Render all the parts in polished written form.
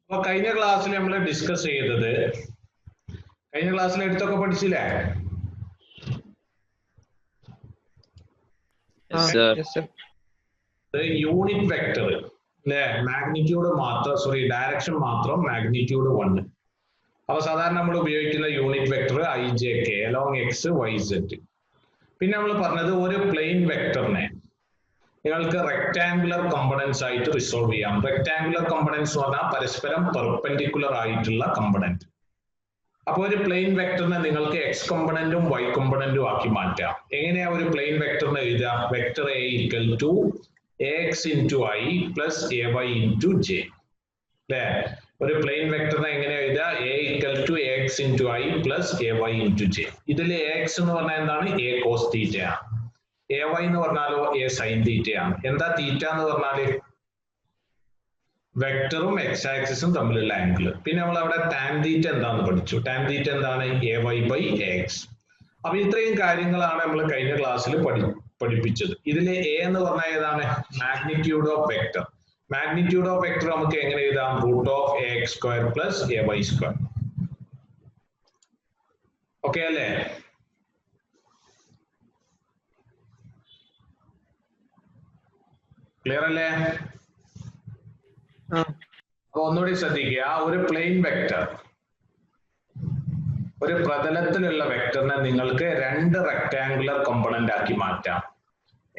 അപ്പൊ കഴിഞ്ഞ ക്ലാസ്സിൽ നമ്മൾ ഡിസ്കസ് ചെയ്തത് കഴിഞ്ഞ ക്ലാസ്സിൽ എടുത്തൊക്കെ പഠിച്ചില്ലേ? യൂണിറ്റ് വെക്ടർ അല്ലെ, മാഗ്നിറ്റ്യൂഡ് മാത്രം, സോറി ഡയറക്ഷൻ മാത്രം മാഗ്നിറ്റ്യൂഡ് 1. അപ്പൊ സാധാരണ നമ്മൾ ഉപയോഗിക്കുന്ന unit vector IJK along X Y Z. പിന്നെ നമ്മൾ പറഞ്ഞത് ഒരു പ്ലെയിൻ വെക്ടറിനെ നിങ്ങൾക്ക് റെക്ടാങ്കുലർ കമ്പണൻസ് ആയിട്ട് റിസോൾവ് ചെയ്യാം. റെക്ടാങ്കുലർ കമ്പണൻസ് എന്ന് പറഞ്ഞാൽ പരസ്പരം പെർപെൻഡിക്കുലർ ആയിട്ടുള്ള കമ്പണന്റ്. അപ്പൊ ഒരു പ്ലെയിൻ വെക്ടറിനെ നിങ്ങൾക്ക് എക്സ് കമ്പണന്റും വൈ കമ്പണന്റും ആക്കി മാറ്റാം. എങ്ങനെയാ ഒരു പ്ലെയിൻ വെക്ടറിനെ എഴുതുക? Vector A equal to AX into I plus AY into J. അല്ലേ? ഒരു പ്ലെയിൻ വെക്ടറിനെ എങ്ങനെയാ എഴുതുക? A equal to AX into I plus AY into J. ഇതിൽ AX എന്ന് പറഞ്ഞാൽ എന്താണ്? A cos theta ആണ്. AY എന്ന് പറഞ്ഞാലോ A sin theta ആണ്. എന്താ തീറ്റ എന്ന് പറഞ്ഞാല്? വെക്ടറും എക്സ് ആക്സിസും തമ്മിലുള്ള ആംഗിൾ. പിന്നെ നമ്മൾ അവിടെ ടാൻ തീറ്റ എന്താന്ന് പഠിച്ചു. ടാൻ തീറ്റ എന്താണ്? AY by AX. അപ്പൊ ഇത്രയും കാര്യങ്ങളാണ് നമ്മൾ കഴിഞ്ഞ ക്ലാസ്സിൽ പഠിപ്പിച്ചത്. ഇതിലെ A എന്ന് പറഞ്ഞാൽ ഏതാണ്? Magnitude of vector. Magnitude of vector നമുക്ക് എങ്ങനെ എഴുതാം? Root of AX square plus AY square. Okay അല്ലേ? ക്ലിയർ അല്ലേ? അപ്പൊ ഒന്നുകൂടി ശ്രദ്ധിക്കുക. ഒരു പ്ലെയിൻ വെക്ടർ, ഒരു പ്രതലത്തിലുള്ള വെക്ടറിനെ നിങ്ങൾക്ക് രണ്ട് റെക്ടാങ്കുലർ കോമ്പണന്റ് ആക്കി മാറ്റാം.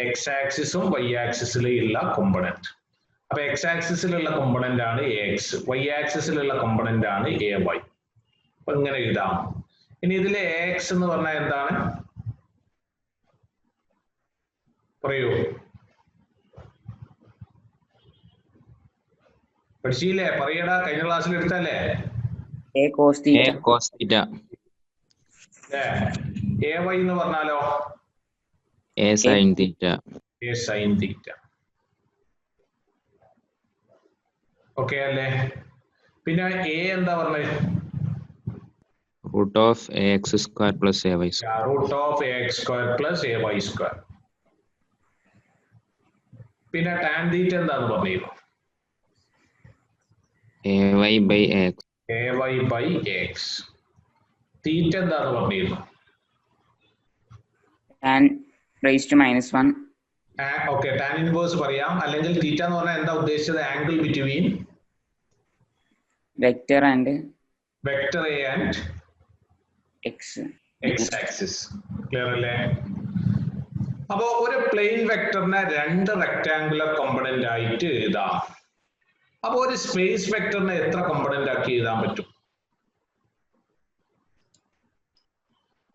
എക്സ് ആക്സിസും വൈ ആക്സിസിലുള്ള കോമ്പണന്റ്. അപ്പൊ എക്സ് ആക്സിസിലുള്ള കോമ്പണന്റ് ആണ് AX, വൈ ആക്സിസിലുള്ള കോമ്പണന്റ് ആണ് AY. അപ്പൊ ഇങ്ങനെ എഴുതാം. ഇനി ഇതിലെ AX എന്ന് പറഞ്ഞാൽ എന്താണ്? പറയൂ. പഠിച്ചില്ലേ? പറയടാ, കഴിഞ്ഞ ക്ലാസ്സിൽ എടുത്തല്ലേ? A cos theta. AY എന്ന് പറഞ്ഞാലോ? A sin theta. A sin theta. Okay അല്ലേ? പിന്നെ A എന്താ പറഞ്ഞത്? Root of AX square plus AY square. Root of AX square plus AY square. പിന്നെ tan theta എന്താന്ന് പറഞ്ഞിരുന്നു? AY by AX. AY by AX. തീറ്റ എന്താന്ന് പറഞ്ഞിരുന്നു? tan raised to -1. Okay, tan inverse പറയാം. അല്ലെങ്കിൽ തീറ്റ എന്ന് പറഞ്ഞാൽ എന്താ ഉദ്ദേശിച്ചത്? Angle between vector and vector A and x axis. Clear അല്ലേ? അപ്പോ ഒരു പ്ലെയിൻ വെക്ടറിനെ രണ്ട് റെക്ടാങ്കുലർ കോമ്പണന്റ് ആയിട്ട് എഴുതാം. അപ്പൊ ഒരു സ്പേസ് വെക്ടറിനെ എത്ര കോമ്പണന്റ് ആക്കി എഴുതാൻ പറ്റും?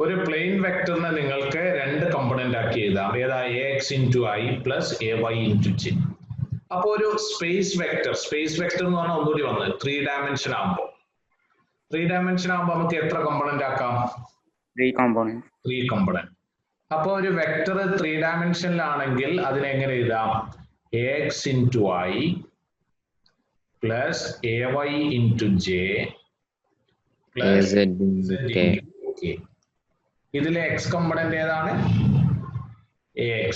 ഒരു പ്ലെയിൻ വെക്ടറിനെ നിങ്ങൾക്ക് രണ്ട് കോമ്പണന്റ് ആക്കി എഴുതാം. ഏതാ? AX into I plus AY into J. അപ്പൊ ഒരു സ്പേസ് വെക്ടർ എന്ന് പറഞ്ഞാൽ ഒന്നുകൂടി വന്നത് 3 ഡയമെൻഷൻ ആകുമ്പോൾ നമുക്ക് എത്ര കോമ്പണന്റ് ആക്കാം? 3 components. 3 കോമ്പണന്റ്. അപ്പൊ ഒരു വെക്ടർ 3 ഡയമെൻഷനിലാണെങ്കിൽ അതിനെ എങ്ങനെ എഴുതാം? AX into I plus AY into J plus AZ into K. ഇതിലെ X കോമ്പണന്റ് ഏതാണ്? AX.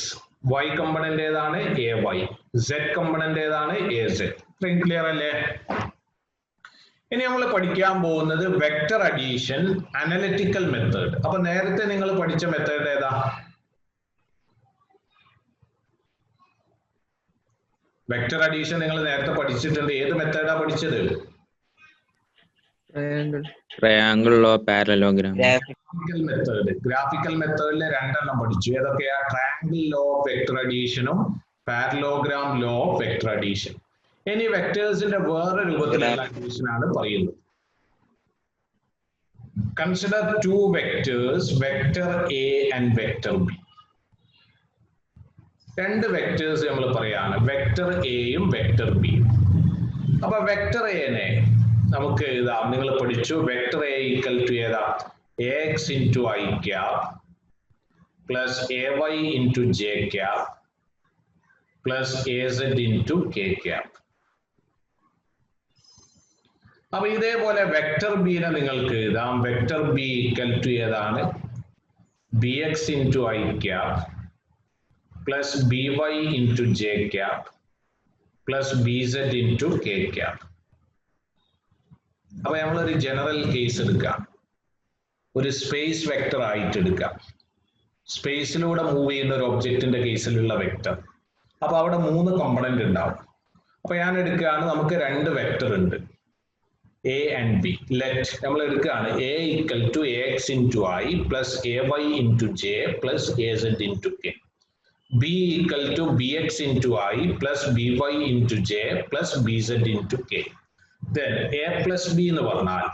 Y കോമ്പണന്റ് ഏതാണ്? AY. Z കോമ്പണന്റ് ഏതാണ്? AZ. ഇത്രയും ക്ലിയർ അല്ലേ? ഇനി നമ്മൾ പഠിക്കാൻ പോകുന്നത് വെക്ടർ അഡീഷൻ അനലിറ്റിക്കൽ മെത്തേഡ്. അപ്പൊ നേരത്തെ നിങ്ങൾ പഠിച്ച മെത്തേഡ് ഏതാ? വെക്ടർ അഡീഷൻ നിങ്ങൾ നേരത്തെ പഠിച്ചിട്ടുണ്ട്. ഏത് മെത്തേഡാ പഠിച്ചത്? Triangle or parallelogram. ഗ്രാഫിക്കൽ മെത്തേഡിലെ രണ്ടെണ്ണം പഠിച്ചു. ഏതൊക്കെയാ? ട്രയാങ്കിൾ ലോ ഓഫ് വെക്ടർ അഡീഷനും parallelogram law of vector addition. ഇനി വെക്ടേഴ്സിന്റെ വേറെ രൂപത്തിലുള്ള അഡീഷൻ ആണ് പറയുന്നത്. Consider two vectors, vector A and vector B. രണ്ട് വെക്ടേഴ്സ് നമ്മൾ പറയാണ്, വെക്ടർ എയും വെക്ടർ ബിയും. അപ്പൊ വെക്ടർ എനെ നമുക്ക് എഴുതാം. നിങ്ങൾ പഠിച്ചു വെക്ടർ A ഈക്വൽ ടു ഏതാ? AX into I cap plus AY into J cap plus AZ into K cap. അപ്പൊ ഇതേപോലെ വെക്ടർ ബിനെ നിങ്ങൾക്ക് എഴുതാം. വെക്ടർ B ഈക്വൽ ടു ഏതാണ്? BX into I cap plus BY into J cap plus BZ into K cap. അപ്പൊ നമ്മളൊരു general case എടുക്കാം, ഒരു space vector ആയിട്ട് എടുക്കാം. സ്പേസിലൂടെ മൂവ് ചെയ്യുന്ന ഒരു ഒബ്ജക്റ്റിന്റെ കേസിലുള്ള വെക്ടർ. അപ്പൊ അവിടെ 3 കമ്പണന്റ് ഉണ്ടാവും. അപ്പൊ ഞാൻ എടുക്കുകയാണ്, നമുക്ക് 2 വെക്ടർ ഉണ്ട്, എ ആൻഡ് ബി. ലെറ്റ് നമ്മൾ എടുക്കുകയാണ് A equal to ax into I plus ay into j plus az into k. b equal to bx into I plus by into j plus bz into k. Then a plus B എന്ന് പറഞ്ഞാൽ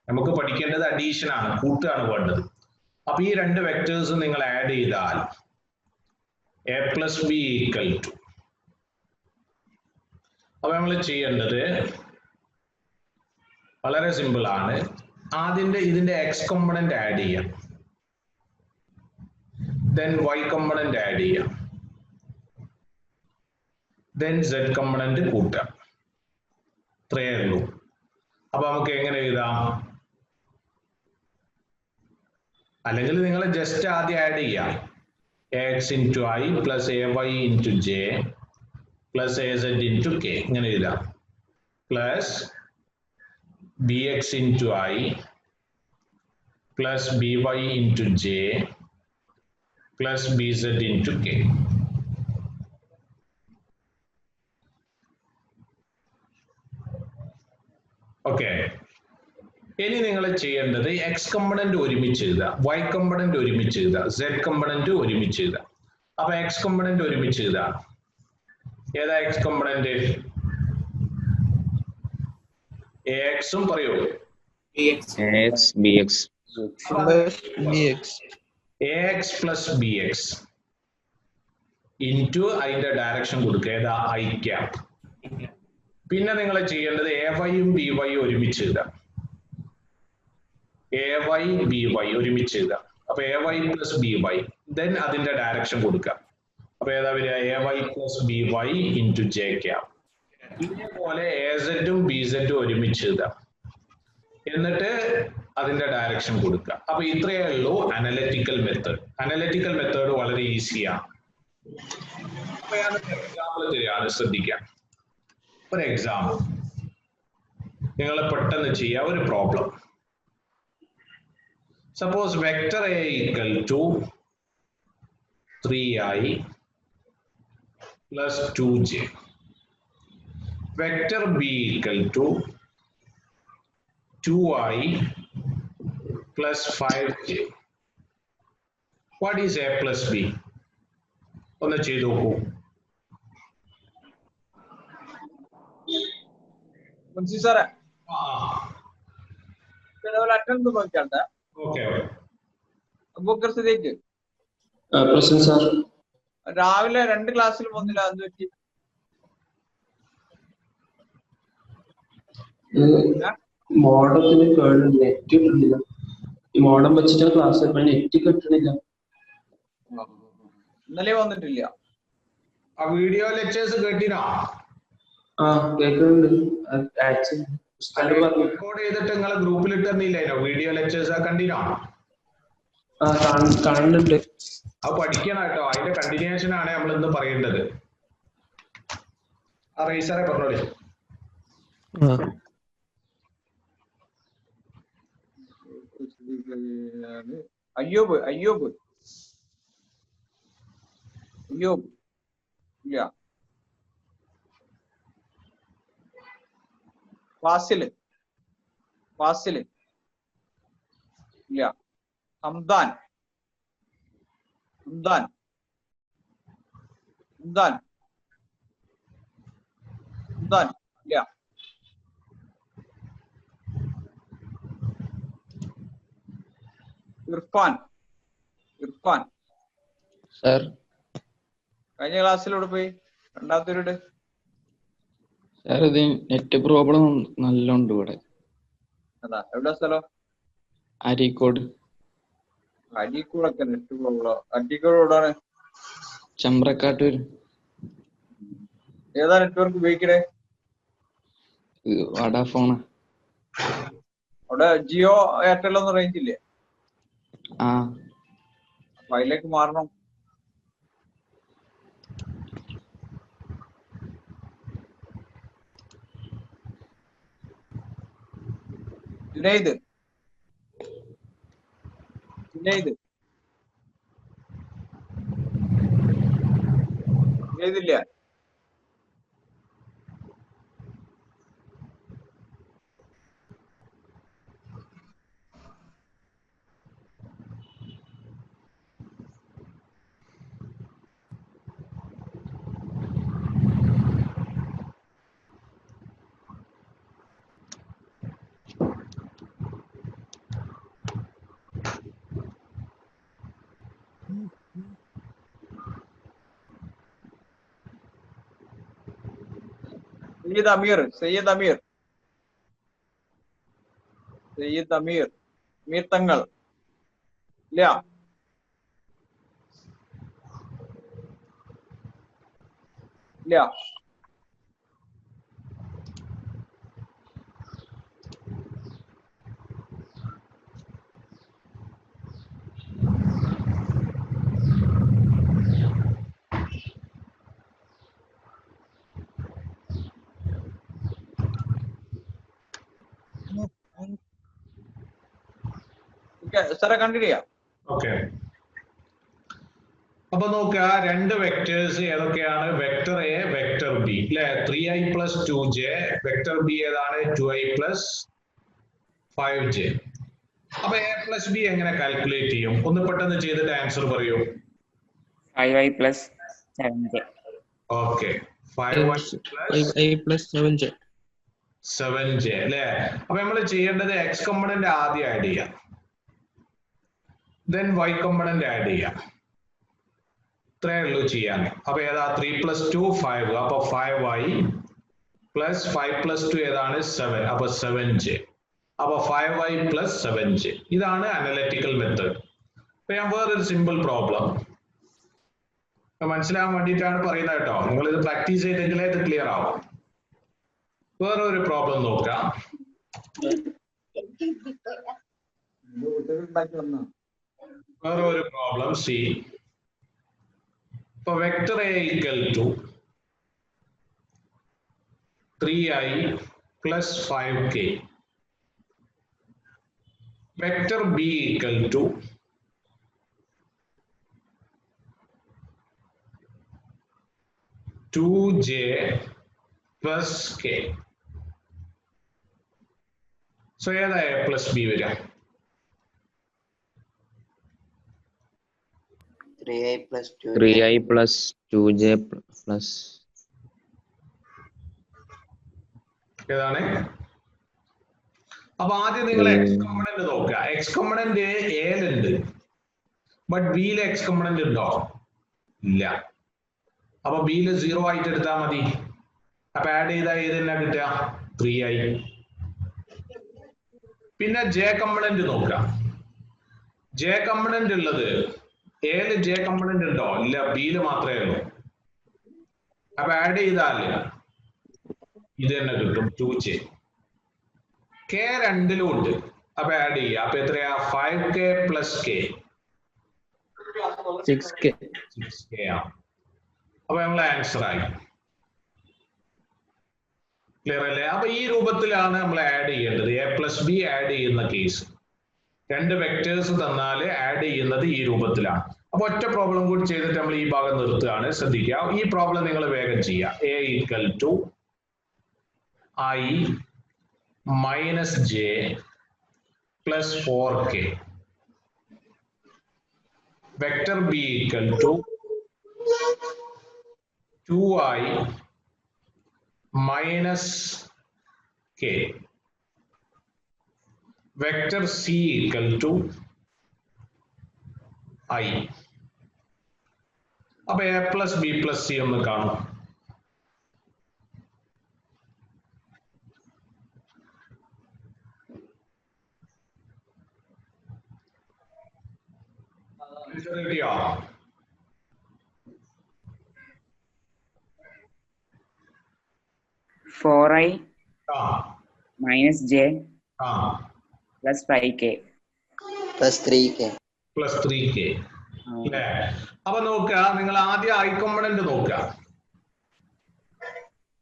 നമുക്ക് പഠിക്കേണ്ടത് addition ആണ്, കൂട്ടുകയാണ് വേണ്ടത്. അപ്പൊ ഈ 2 vectors നിങ്ങൾ ആഡ് ചെയ്താൽ A plus B equal to, അപ്പൊ നമ്മൾ ചെയ്യേണ്ടത് വളരെ സിമ്പിൾ ആണ്. ആദ്യത്തെ ഇതിന്റെ എക്സ് കോമ്പണന്റ് ആഡ് ചെയ്യാം, then y കോമ്പണന്റ് ആഡ് ചെയ്യാം, then z കോമ്പണന്റ് കൂട്ടാം. ഇത്രയേ ഉള്ളൂ. അപ്പൊ നമുക്ക് എങ്ങനെ എഴുതാം? അല്ലെങ്കിൽ നിങ്ങൾ ജസ്റ്റ് ആദ്യം ആഡ് ചെയ്യാം, ax into I plus ay into j plus az into k ഇങ്ങനെ എഴുതാം, plus bx into I plus by into j plus bz into k. Okay, ഇനി നിങ്ങൾ ചെയ്യേണ്ടത് എക്സ് കമ്പണന്റ് ഒരുമിച്ച് എഴുതുക, വൈ കമ്പണന്റ് ഒരുമിച്ച് എഴുതുക, സെഡ് കമ്പണന്റ് ഒരുമിച്ച് എഴുതുക. അപ്പൊ എക്സ് കമ്പണന്റ് ഒരുമിച്ച് എഴുതുക. ഏതാ എക്സ് കമ്പണന്റ്? എക്സും പറയൂ, ax bx ax plus B X into അതിന്റെ ഡയറക്ഷൻ കൊടുക്കുക, ഏതാ ഐ ക്യാപ്. പിന്നെ നിങ്ങൾ ചെയ്യേണ്ടത് എ വൈയും ബി വൈയും ഒരുമിച്ച് എഴുതാം, എ വൈ ബി വൈ ഒരുമിച്ച് എഴുതാം. അപ്പൊ A Y plus B Y, then അതിന്റെ ഡയറക്ഷൻ കൊടുക്കുക. അപ്പൊ ഏതാ വരിക? A Y plus B Y into J cap. ഇതേപോലെ എ സെഡും ബി സെഡും ഒരുമിച്ച് എഴുതാം, എന്നിട്ട് അതിന്റെ ഡയറക്ഷൻ കൊടുക്കുക. അപ്പൊ ഇത്രയേ ഉള്ളൂ അനലിറ്റിക്കൽ മെത്തേഡ്. അനലിറ്റിക്കൽ മെത്തേഡ് വളരെ ഈസിയാണ്. അപ്പൊ ഞാൻ എക്സാമ്പിൾ തരികയാണ്, ശ്രദ്ധിക്കാം. ഒരു എക്സാമ്പിൾ നിങ്ങൾ പെട്ടെന്ന് ചെയ്യുക, ഒരു problem. Suppose vector A equal to 3i plus 2j, vector B equal to 2i plus 5j. What is a plus b? ഒന്ന് ചെയ്തു നോക്കൂ. മുൻസി സാറേ, അറ്റൻഡ് നോക്കിയാണ്ട. ഓക്കെ, അബൂബക്കർ സിദ്ദീഖ് രാവിലെ 2 ക്ലാസ്സിൽ വന്നില്ല, അത് പറ്റി? മോഡത്തിന് നെറ്റ് കിട്ടുന്നില്ല. ഈ മോഡം വെച്ചിട്ട് ക്ലാസ് നെറ്റ് കിട്ടുന്നില്ല. ഇന്നലെ വന്നിട്ടില്ല. ആ വീഡിയോ ലെക്ചേഴ്സ് കേട്ടിനോ? ആ കേൾക്കുന്നുണ്ട്. റെക്കോർഡ് ചെയ്തിട്ട് നിങ്ങളെ ഗ്രൂപ്പിൽ ഇട്ടിരുന്നില്ലേനോ വീഡിയോ ലെക്ചേഴ്സ്? ആ കണ്ടിനോ? ആ കാണുന്നുണ്ട്. അത് പഠിക്കണം കേട്ടോ, അതിന്റെ കണ്ടിന്യൂഷൻ ആണ് നമ്മൾ ഇന്ന് പറയേണ്ടത്. ആ റൈസറെ പറഞ്ഞോളി. അയ്യൂബ് അയ്യൂബ് അയ്യൂബ് ഇല്ല. ഫാസില് ഫാസില് ഇല്ല. ഹംദാൻ ഹംദാൻ ഹംദാൻ ഹംദാൻ ഇല്ല. ഇർഫാൻ ഇർഫാൻ സർ കഴിഞ്ഞ ക്ലാസ്സിലൂടെ പോയി രണ്ടാമത്തെ സാർ ഇത് നെറ്റ് പ്രോബ്ലം നല്ലോണ്ട് ഇവിടെ. അതാ എവിടെ സ്ഥലം? അരീക്കോട്. അരീക്കോടൊക്കെ നെറ്റ് പ്രോബ്ലം. അരീക്കോട് എവിടാണ്? ചമ്പ്രക്കാട്ടൂർ. ഏതാ നെറ്റ്വർക്ക് ഉപയോഗിക്കണേ? വഡാഫോണ്. അവിടെ ജിയോ എയർടെൽ ഒന്നും റേഞ്ച് ഇല്ലേ? ആ അപ്പൊ അതിലേക്ക് മാറണം. ജുനൈദ് ഇല്ല. സയ്യിദ് അമീർ തങ്ങൾ ഇല്ല. സാറെ കണ്ടിന്യൂ ചെയ്യാം. ഓക്കെ, അപ്പൊ നോക്കുക, രണ്ട് വെക്ടേഴ്സ് ഏതൊക്കെയാണ്? വെക്ടർ എ, വെക്ടർ ബി അല്ലെ? 3i + 2j. വെക്ടർ ബി ഏതാണ്? 2i + 5j. അപ്പൊ a + b എങ്ങനെ കാൽക്കുലേറ്റ് ചെയ്യും? ഒന്ന് പെട്ടെന്ന് ചെയ്തിട്ട് ആൻസർ പറയൂ. 5i + 7j. Okay, 5i + 7j. 7j അല്ലെ? അപ്പൊ നമ്മൾ ചെയ്യേണ്ടത് x കമ്പോണന്റ് ആദ്യം ആഡ് ചെയ്യാം, then y കമ്പോണന്റ് ആഡ് ചെയ്യാം. ഇത്രേ ഉള്ളൂ ചെയ്യാൻ. അപ്പൊ ഏതാ? 3 + 2 5. അപ്പൊ 5i + 5 + 2 ഏതാണ്? 7. അപ്പൊ 7j. അപ്പൊ 5i + 7j. ഇതാണ് അനലിറ്റിക്കൽ മെത്തേഡ്. അപ്പൊ ഞാൻ വേറൊരു സിമ്പിൾ പ്രോബ്ലം മനസ്സിലാവാൻ വേണ്ടിയിട്ടാണ് പറയുന്നത് കേട്ടോ. നിങ്ങൾ ഇത് പ്രാക്ടീസ് ചെയ്തെങ്കിലേ ഇത് ക്ലിയർ ആവും. വേറൊരു പ്രോബ്ലം നോക്കാം. വേറൊരു പ്രോബ്ലം സി. ഇപ്പൊ vector A = 3i + 5k. Vector B = 2j + k. So ഏതാ a + b വരിക? 3i + 2j. 3i + 2j + ഏതാണ്? അപ്പൊ ആദ്യം നിങ്ങൾ എക്സ് കമ്പോണന്റ് നോക്കുക. എക്സ് കമ്പോണന്റ് എയിലുണ്ട്, ബട്ട് ബിയിലെ എക്സ് കമ്പോണന്റ് ഉണ്ടോ? ഇല്ല. അപ്പൊ ബിയില് 0 ആയിട്ട് എടുത്താൽ മതി. അപ്പൊ ആഡ് ചെയ്താൽ ഏത് തന്നെ കിട്ടുക? 3i. പിന്നെ ജെ കമ്പോണന്റ് നോക്കുക. ജെ കമ്പോണന്റ് ഉള്ളത് എയില് ജെ കമ്പോണന്റ് ഉണ്ടോ? ഇല്ല, ബിയില് മാത്രമേ ഉള്ളൂ. അപ്പൊ ആഡ് ചെയ്താൽ ഇത് തന്നെ കിട്ടും, 2j. k രണ്ടിലും ഉണ്ട്. അപ്പൊ ആഡ് ചെയ്യുക. അപ്പൊ എത്രയാ? 5k + k 6k. 6k ആണ്. അപ്പൊ നമ്മളെ ആൻസർ ആയി. ക്ലിയർ അല്ലേ? അപ്പൊ ഈ രൂപത്തിലാണ് നമ്മൾ ആഡ് ചെയ്യേണ്ടത്. a + b ആഡ് ചെയ്യുന്ന കേസ്. രണ്ട് വെക്ടേഴ്സ് തന്നാൽ ആഡ് ചെയ്യുന്നത് ഈ രൂപത്തിലാണ്. അപ്പൊ ഒറ്റ പ്രോബ്ലം കൂടി ചെയ്തിട്ട് നമ്മൾ ഈ ഭാഗം നിർത്തുകയാണ്. ശ്രദ്ധിക്കുക, ഈ പ്രോബ്ലം നിങ്ങൾ വേഗം ചെയ്യുക. a = i - j + 4k. Vector b = 2i - k. Vector c = i. അപ്പൊ a + b + c ഒന്ന് കാണും. റെഡിയോ? 4i ആ - j ആ + 5k. + 3k. + 3k അല്ലേ? അപ്പൊ നോക്കുക, നിങ്ങൾ ആദ്യം i കമ്പോണന്റ് നോക്കുക,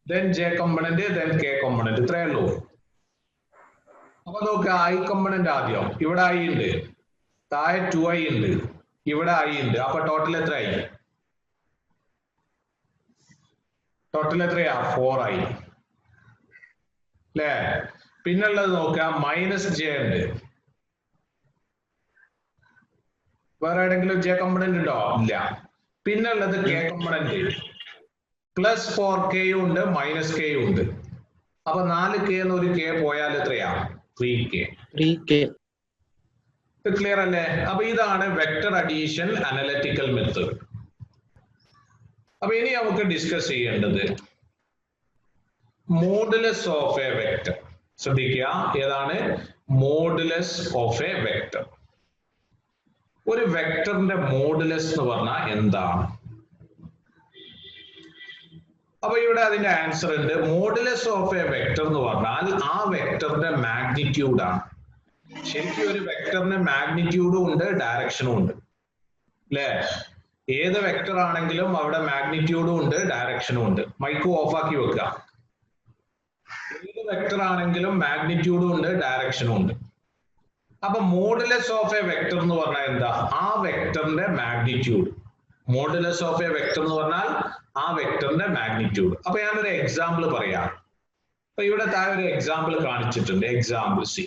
then j component, then k component. ഇത്രയേ ഉള്ളൂ. അപ്പൊ നോക്കുക ഐ കമ്പണന്റ് ആദ്യം ഇവിടെ ഐ ഉണ്ട്, താഴെ 2i ഉണ്ട്, ഇവിടെ ഐ ഉണ്ട്. അപ്പൊ ടോട്ടൽ എത്രയായി? ടോട്ടൽ എത്രയാ? 4i അല്ലേ? പിന്നുള്ളത് നോക്കുക -j ഉണ്ട്. വേറെ ഏതെങ്കിലും j കമ്പണന്റ് ഉണ്ടോ? ഇല്ല. പിന്നുള്ളത് k കമ്പണന്റ് +4k ഉണ്ട് -k ഉണ്ട്. അപ്പൊ 4k എന്ന് ഒരു k പോയാൽ എത്രയാ? 3k. ക്ലിയർ അല്ലേ? അപ്പൊ ഇതാണ് വെക്ടർ അഡീഷൻ അനലിറ്റിക്കൽ മെത്തേഡ്. അപ്പൊ ഇനി നമുക്ക് ഡിസ്കസ് ചെയ്യേണ്ടത് മോഡുലസ് ഓഫ് എ വെക്ടർ. ശ്രദ്ധിക്കുക, ഏതാണ്? Modulus of A vector. ഒരു വെക്ടറിന്റെ മോഡുലസ് എന്ന് പറഞ്ഞാൽ എന്താണ്? അപ്പൊ ഇവിടെ അതിന്റെ ആൻസർ ഉണ്ട്. മോഡുലസ് ഓഫ് എ വെക്ടർ എന്ന് പറഞ്ഞാൽ ആ വെക്ടറിന്റെ മാഗ്നിറ്റ്യൂഡ് ആണ്. ശരിക്കും ഒരു വെക്ടറിന് മാഗ്നിറ്റ്യൂഡും ഉണ്ട്, ഡയറക്ഷനും ഉണ്ട്, അല്ലേ? ഏത് വെക്ടർ ആണെങ്കിലും അവിടെ മാഗ്നിറ്റ്യൂഡും ഉണ്ട്, ഡയറക്ഷനും ഉണ്ട്. മൈക്ക് ഓഫ് ആക്കി വെക്കുക. ഏത് വെക്ടർ ആണെങ്കിലും മാഗ്നിറ്റ്യൂഡും ഉണ്ട്, ഡയറക്ഷനും ഉണ്ട്. അപ്പൊ മോഡുലസ് ഓഫ് എ വെക്ടർ എന്ന് പറഞ്ഞാൽ എന്താ? ആ വെക്ടറിന്റെ magnitude. Modulus of A vector എന്ന് പറഞ്ഞാൽ ആ വെക്ടറിന്റെ മാഗ്നിറ്റ്യൂഡ്. അപ്പൊ ഞാനൊരു എക്സാമ്പിൾ പറയാം. അപ്പൊ ഇവിടെ താഴെ ഒരു എക്സാമ്പിൾ കാണിച്ചിട്ടുണ്ട്. Example C.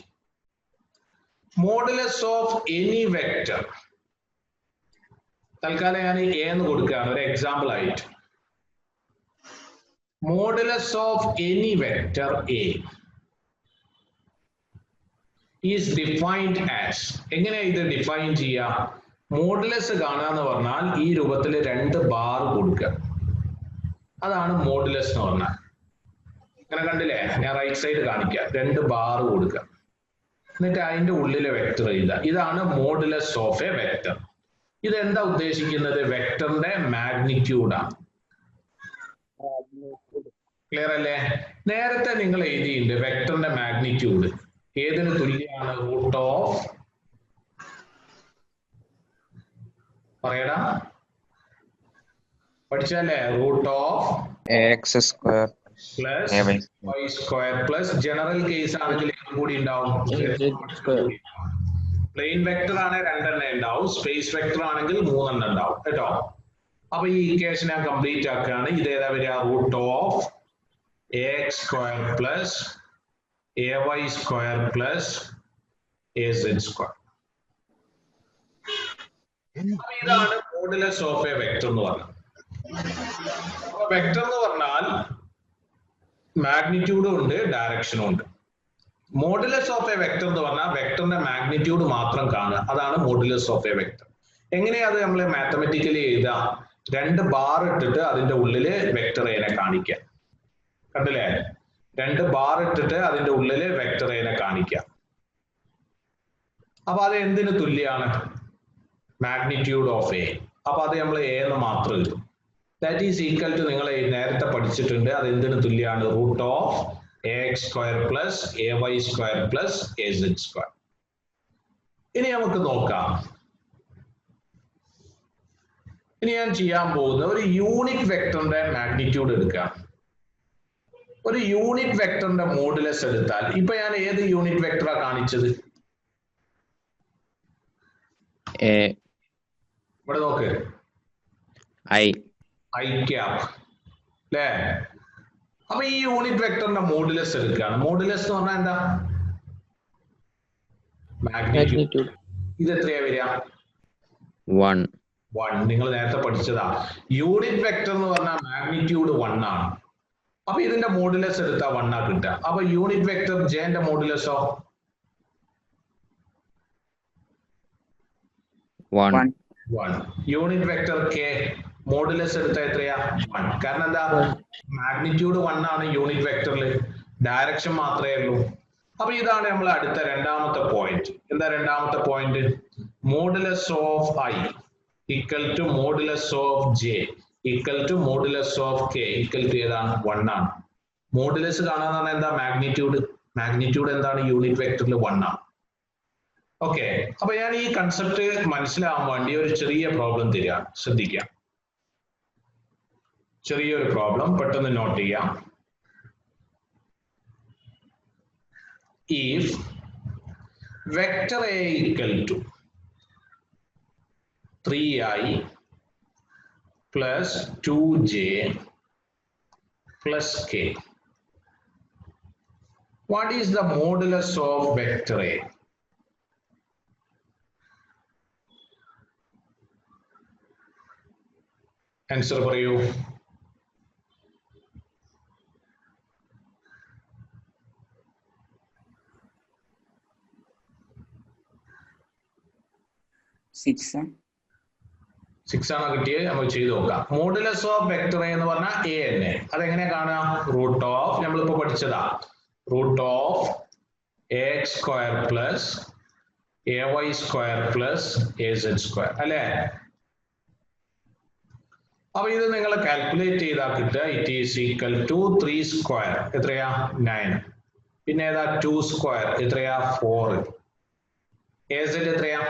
Modulus of any vector. തൽക്കാലം ഞാൻ എ എന്ന് കൊടുക്കുകയാണ് ഒരു എക്സാമ്പിൾ ആയിട്ട്. Modulus of any vector A is defined as. എങ്ങനെയാ ഇത് ഡിഫൈൻ ചെയ്യുക? മോഡുലസ് കാണുക എന്ന് പറഞ്ഞാൽ ഈ രൂപത്തിൽ 2 ബാർ കൊടുക്കുക. അതാണ് മോഡുലസ് എന്ന് പറഞ്ഞാൽ. ഇങ്ങനെ കണ്ടില്ലേ? ഞാൻ റൈറ്റ് സൈഡ് കാണിക്കാം. 2 ബാർ കൊടുക്കുക, എന്നിട്ട് അതിന്റെ ഉള്ളിലെ വെക്ടർ എഴുതുക. ഇതാണ് മോഡുലസ് ഓഫ് എ വെക്ടർ. ഇതെന്താ ഉദ്ദേശിക്കുന്നത്? വെക്ടറിന്റെ മാഗ്നിറ്റ്യൂഡാണ്. ക്ലിയർ അല്ലേ? നേരത്തെ നിങ്ങൾ എഴുതിയിട്ടുണ്ട് വെക്ടറിന്റെ മാഗ്നിറ്റ്യൂഡ് ഏതിന് തുല്യമാണ്? റൂട്ട് ഓഫ്, പറയടാ, പഠിച്ചല്ലേ? Root of ax square plus ay y square plus general case ആണെങ്കിൽ കൂടി ഉണ്ടാവും, പ്ലെയിൻ വെക്ടർ ആണെങ്കിൽ 2 എണ്ണം ഉണ്ടാവും, സ്പേസ് വെക്ടർ ആണെങ്കിൽ 3 എണ്ണം ഉണ്ടാവും കേട്ടോ. അപ്പൊ ഈ ഇക്വേഷൻ ഞാൻ കംപ്ലീറ്റ് ആക്കുകയാണ്. ഇത് ഏതാ വരിക? Root of ax square plus ay square plus az square. ഇതാണ് മോഡുലസ് ഓഫ് എ വെക്ടർ എന്ന് പറഞ്ഞത്. വെക്ടർ എന്ന് പറഞ്ഞാൽ മാഗ്നിറ്റ്യൂഡും ഉണ്ട്, ഡയറക്ഷനും ഉണ്ട്. മോഡുലസ് ഓഫ് എ വെക്ടർ എന്ന് പറഞ്ഞാൽ വെക്ടറിന്റെ മാഗ്നിറ്റ്യൂഡ് മാത്രം കാണുക. അതാണ് മോഡുലസ് ഓഫ് എ വെക്ടർ. എങ്ങനെയാ അത് നമ്മൾ മാത്തമെറ്റിക്കലി എഴുതാം? 2 ബാർ ഇട്ടിട്ട് അതിന്റെ ഉള്ളില് വെക്ടർ എനെ കാണിക്കുക. കണ്ടില്ലേ? 2 ബാർ ഇട്ടിട്ട് അതിന്റെ ഉള്ളില് വെക്ടർ എനെ കാണിക്കുക. അപ്പൊ അത് എന്തിന് തുല്യാണ്? Magnitude of A. അപ്പൊ അത് നമ്മൾ എ എന്ന് മാത്രം എഴുതും. ദാറ്റ് ഈസ് ഈക്വൽ ടു, നിങ്ങൾ നേരത്തെ പഠിച്ചിട്ടുണ്ട്, അത് എന്തിന് തുല്യാണ്? Root of ax square plus ay square plus az square. ഇനി നമുക്ക് നോക്കാം. ഇനി ഞാൻ ചെയ്യാൻ പോകുന്ന ഒരു യൂണിറ്റ് വെക്ടറിന്റെ മാഗ്നിറ്റ്യൂഡ് എടുക്കാം. ഒരു യൂണിറ്റ് വെക്ടറിന്റെ മോഡുലസ് എടുത്താൽ, ഇപ്പൊ ഞാൻ ഏത് യൂണിറ്റ് വെക്ടറാ കാണിച്ചത്? ഇവിടെ നോക്ക്, i ക്യാപ് അല്ലേ? അപ്പൊ ഈ യൂണിറ്റ് വെക്ടറിന്റെ മോഡുലസ് എടുക്കുകയാണ്. മോഡുലസ് എന്ന് പറഞ്ഞാൽ എന്താ? മാഗ്നിറ്റ്യൂഡ്. ഇത് എത്രയാ വരിക? 1. നിങ്ങൾ നേരത്തെ പഠിച്ചതാ. യൂണിറ്റ് വെക്ടർ എന്ന് പറഞ്ഞാൽ മാഗ്നിറ്റ്യൂഡ് 1 ആണ്. അപ്പൊ ഇതിന്റെ മോഡുലസ് എടുത്താൽ 1 ആ കിട്ടുക. അപ്പൊ യൂണിറ്റ് വെക്ടർ ജെന്റെ മോഡുലസോ? 1. യൂണിറ്റ് വെക്ടർ കെ മോഡുലസ് എടുത്ത എത്രയാ? 1. കാരണം എന്താ? മാഗ്നിറ്റ്യൂഡ് 1 ആണ് യൂണിറ്റ് വെക്ടറിൽ, ഡയറക്ഷൻ മാത്രമേ ഉള്ളൂ. അപ്പൊ ഇതാണ് നമ്മൾ അടുത്ത രണ്ടാമത്തെ പോയിന്റ്. എന്താ രണ്ടാമത്തെ point? Modulus of I equal to modulus of J equal to modulus of K equal to ഏതാണ്? 1 ആണ്. മോഡുലസ് കാണാന്ന് പറഞ്ഞാൽ എന്താ? മാഗ്നിറ്റ്യൂഡ്. മാഗ്നിറ്റ്യൂഡ് എന്താണ്? യൂണിറ്റ് വെക്ടറിൽ 1 ആണ്. ഓക്കെ. അപ്പൊ ഞാൻ ഈ കൺസെപ്റ്റ് മനസ്സിലാവാൻ വേണ്ടി ഒരു ചെറിയ പ്രോബ്ലം തരിക. ശ്രദ്ധിക്കാം. ചെറിയൊരു പ്രോബ്ലം പെട്ടെന്ന് നോട്ട് ചെയ്യാം. If vector A equal to 3i plus 2j plus k. What is the modulus of vector A? Answer പറയൂ. സിക്സ് 6 ആണ് കിട്ടിയത്. നമ്മൾ ചെയ്ത് നോക്കാം. മോഡുലസ് ഓഫ് വെക്ടർ എന്ന് പറഞ്ഞാൽ എ തന്നെ. അതെങ്ങനെയാ കാണുക? റൂട്ട് ഓഫ് നമ്മളിപ്പോ പഠിച്ചതാ. Root of A X square plus A Y square plus A Z square അല്ലേ? അപ്പൊ ഇത് നിങ്ങൾ കാൽക്കുലേറ്റ് ചെയ്താൽ കിട്ടുക it is equal to 3 square എത്രയാ 9. പിന്നെ ഏതാ 2 സ്ക്വയർ എത്രയാ 4. എ സെഡ് എത്രയാ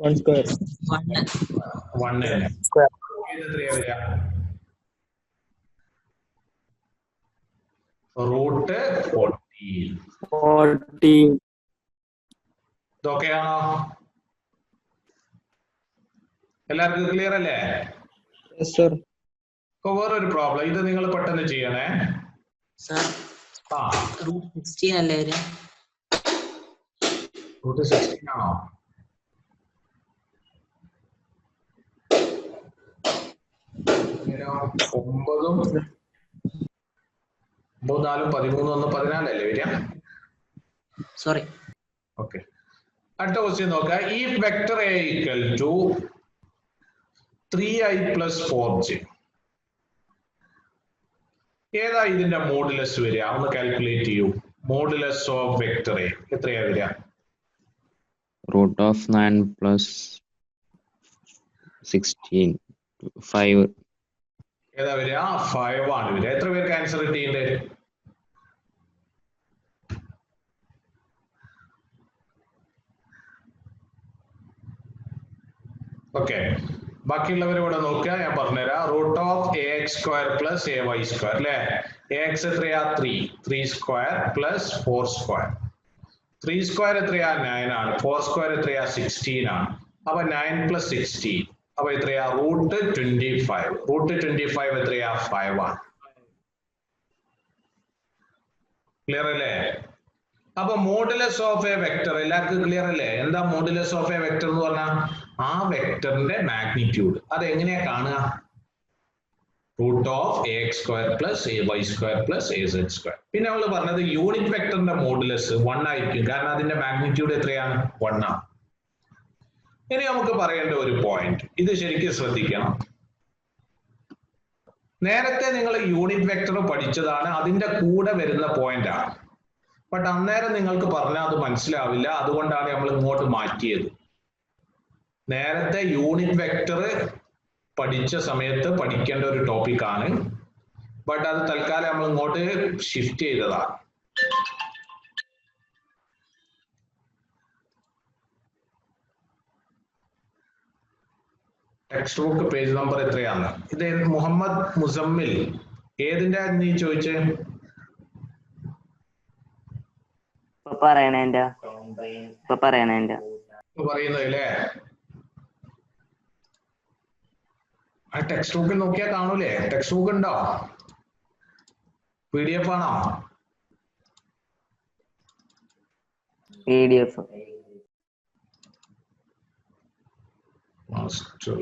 1 square. 1 Square. ഇത് എത്രയാ വരിക? റൂട്ട് 14. 14. ഇതൊക്കെയാണോ? എല്ലാവർക്കും ക്ലിയർ അല്ലേ? Yes, sir. ഇപ്പൊ വേറൊരു പ്രോബ്ലം, ഇത് നിങ്ങൾ പെട്ടെന്ന് ചെയ്യണേ. സർ ആ റൂട്ട് 16 അല്ലേ വരിക? റൂട്ട് 16 ആണോ? ഇങ്ങനെ 9ഉം 9 4 13 1 14 അല്ലേ വരിക? സോറി. ഓക്കെ, അടുത്ത ക്വസ്റ്റ്യൻ നോക്കുക. ഈ vector A equal to 3i plus 4j. ഏതാ ഇതിന്റെ മോഡുലസ് വരിക? ഒന്ന് കാൽക്കുലേറ്റ് ചെയ്യൂ. മോഡുലസ് ഓഫ് വെക്ടർ എ എത്രയാ വരിക? root of 9 plus 16 5. ഏതാ വരിക? 5 ആണ് വരിക. എത്ര പേർക്ക് ആൻസർ കിട്ടിയിട്ടുണ്ട്? ഓക്കെ, ബാക്കിയുള്ളവർ ഇവിടെ നോക്കുക, ഞാൻ പറഞ്ഞുതരാം. Root of A X square plus A Y square അല്ലെ? എ എക്സ് എത്രയാ 3 സ്ക്വയർ പ്ലസ് 4 സ്ക്വയർ. 3 സ്ക്വയർ എത്രയാ 9 ആണ്. 4 സ്ക്വയർ എത്രയാ 16 ആണ്. അപ്പൊ 9 പ്ലസ് 16 അപ്പൊ എത്രയാ? റൂട്ട് 25. റൂട്ട് 25 എത്രയാ? 5 ആണ്. ക്ലിയർ അല്ലേ? അപ്പൊ മോഡുലസ് ഓഫ് എ വെക്ടർ എല്ലാവർക്കും ക്ലിയർ അല്ലേ? എന്താ മോഡുലസ് ഓഫ് എ വെക്ടർ എന്ന് പറഞ്ഞാൽ ആ വെക്ടറിന്റെ മാഗ്നിറ്റ്യൂഡ്. അത് എങ്ങനെയാ കാണുക? Root of A X square plus A Y square plus A Z square. പിന്നെ നമ്മൾ പറഞ്ഞത് യൂണിറ്റ് വെക്ടറിന്റെ മോഡുലസ് 1 ആയിരിക്കും, കാരണം അതിന്റെ മാഗ്നിറ്റ്യൂഡ് എത്രയാണ്? 1 ആണ്. ഇനി നമുക്ക് പറയേണ്ട ഒരു പോയിന്റ്, ഇത് ശരിക്കും ശ്രദ്ധിക്കണം. നേരത്തെ നിങ്ങൾ യൂണിറ്റ് വെക്ടർ പഠിച്ചതാണ്, അതിന്റെ കൂടെ വരുന്ന പോയിന്റ് ആണ്. ബട്ട് അന്നേരം നിങ്ങൾക്ക് പറഞ്ഞാൽ അത് മനസ്സിലാവില്ല, അതുകൊണ്ടാണ് നമ്മൾ ഇങ്ങോട്ട് മാറ്റിയത്. നേരത്തെ യൂണിറ്റ് വെക്ടർ പഠിച്ച സമയത്ത് പഠിക്കേണ്ട ഒരു ടോപ്പിക് ആണ്, ബട്ട് അത് തൽക്കാലം നമ്മൾ ഇങ്ങോട്ട് ഷിഫ്റ്റ് ചെയ്തതാണ്. ടെക്സ്റ്റ് ബുക്ക് പേജ് നമ്പർ എത്രയാണ്? ഇത് മുഹമ്മദ് മുസമ്മിൽ ഏതിന്റെ നീ ചോദിച്ചേ? പറയണേന്റെ പറയുന്നത് അല്ലേ? ആ ടെക്സ്റ്റ് ബുക്കിൽ നോക്കിയാൽ കാണൂലേ? ടെക്സ്റ്റ് ബുക്ക് ഉണ്ടോ? PDF ആണോ? PDF. മാസ്റ്റർ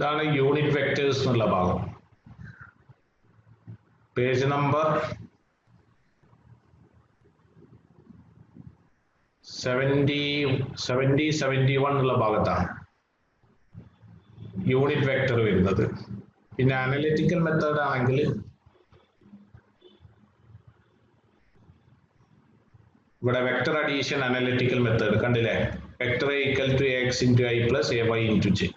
ഇതാണ് യൂണിറ്റ് വെക്ടേഴ്സ് എന്നുള്ള ഭാഗം. പേജ് നമ്പർ 71 എന്നുള്ള ഭാഗത്താണ് യൂണിറ്റ് വെക്ടർ വരുന്നത്. പിന്നെ അനലിറ്റിക്കൽ മെത്തേഡ് ആണെങ്കിൽ ഇവിടെ വെക്ടർ അഡീഷൻ അനലിറ്റിക്കൽ മെത്തേഡ് കണ്ടില്ലേ? Vector equal to X into I plus A Y into J.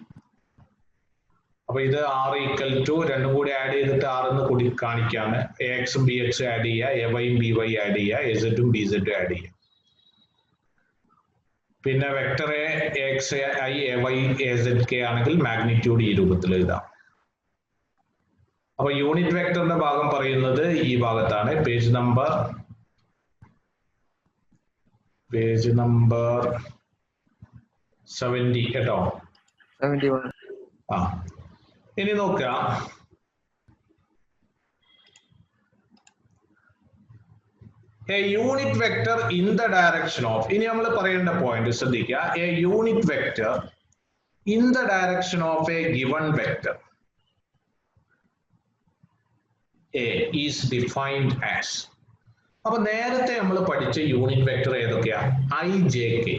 അപ്പൊ ഇത് ആർ ഈക്വൽ ടു രണ്ടും കൂടി ആഡ് ചെയ്തിട്ട് ആർ എന്ന് കൂടി കാണിക്കാണ്. എ എക്സും ബി എക്സും ആഡ് ചെയ്യുക, എ വൈയും ബി വൈ ആഡ് ചെയ്യുക, എ സെഡും ബി സെഡും ആഡ് ചെയ്യുക. പിന്നെ vector A X I A Y A Z K ആണെങ്കിൽ മാഗ്നിറ്റ്യൂഡ് ഈ രൂപത്തിൽ എഴുതാം. അപ്പൊ യൂണിറ്റ് വെക്ടറിന്റെ ഭാഗം പറയുന്നത് ഈ ഭാഗത്താണ്. പേജ് നമ്പർ 70 കേട്ടോ. 71. ആ ഇനി നോക്കാം. A unit vector in the direction of, ഇനി നമ്മൾ പറയേണ്ട പോയിന്റ് ശ്രദ്ധിക്കുക. A unit vector in the direction of a given vector A is defined as. അപ്പൊ നേരത്തെ നമ്മൾ പഠിച്ച യൂണിറ്റ് വെക്ടർ ഏതൊക്കെയാ? I J K.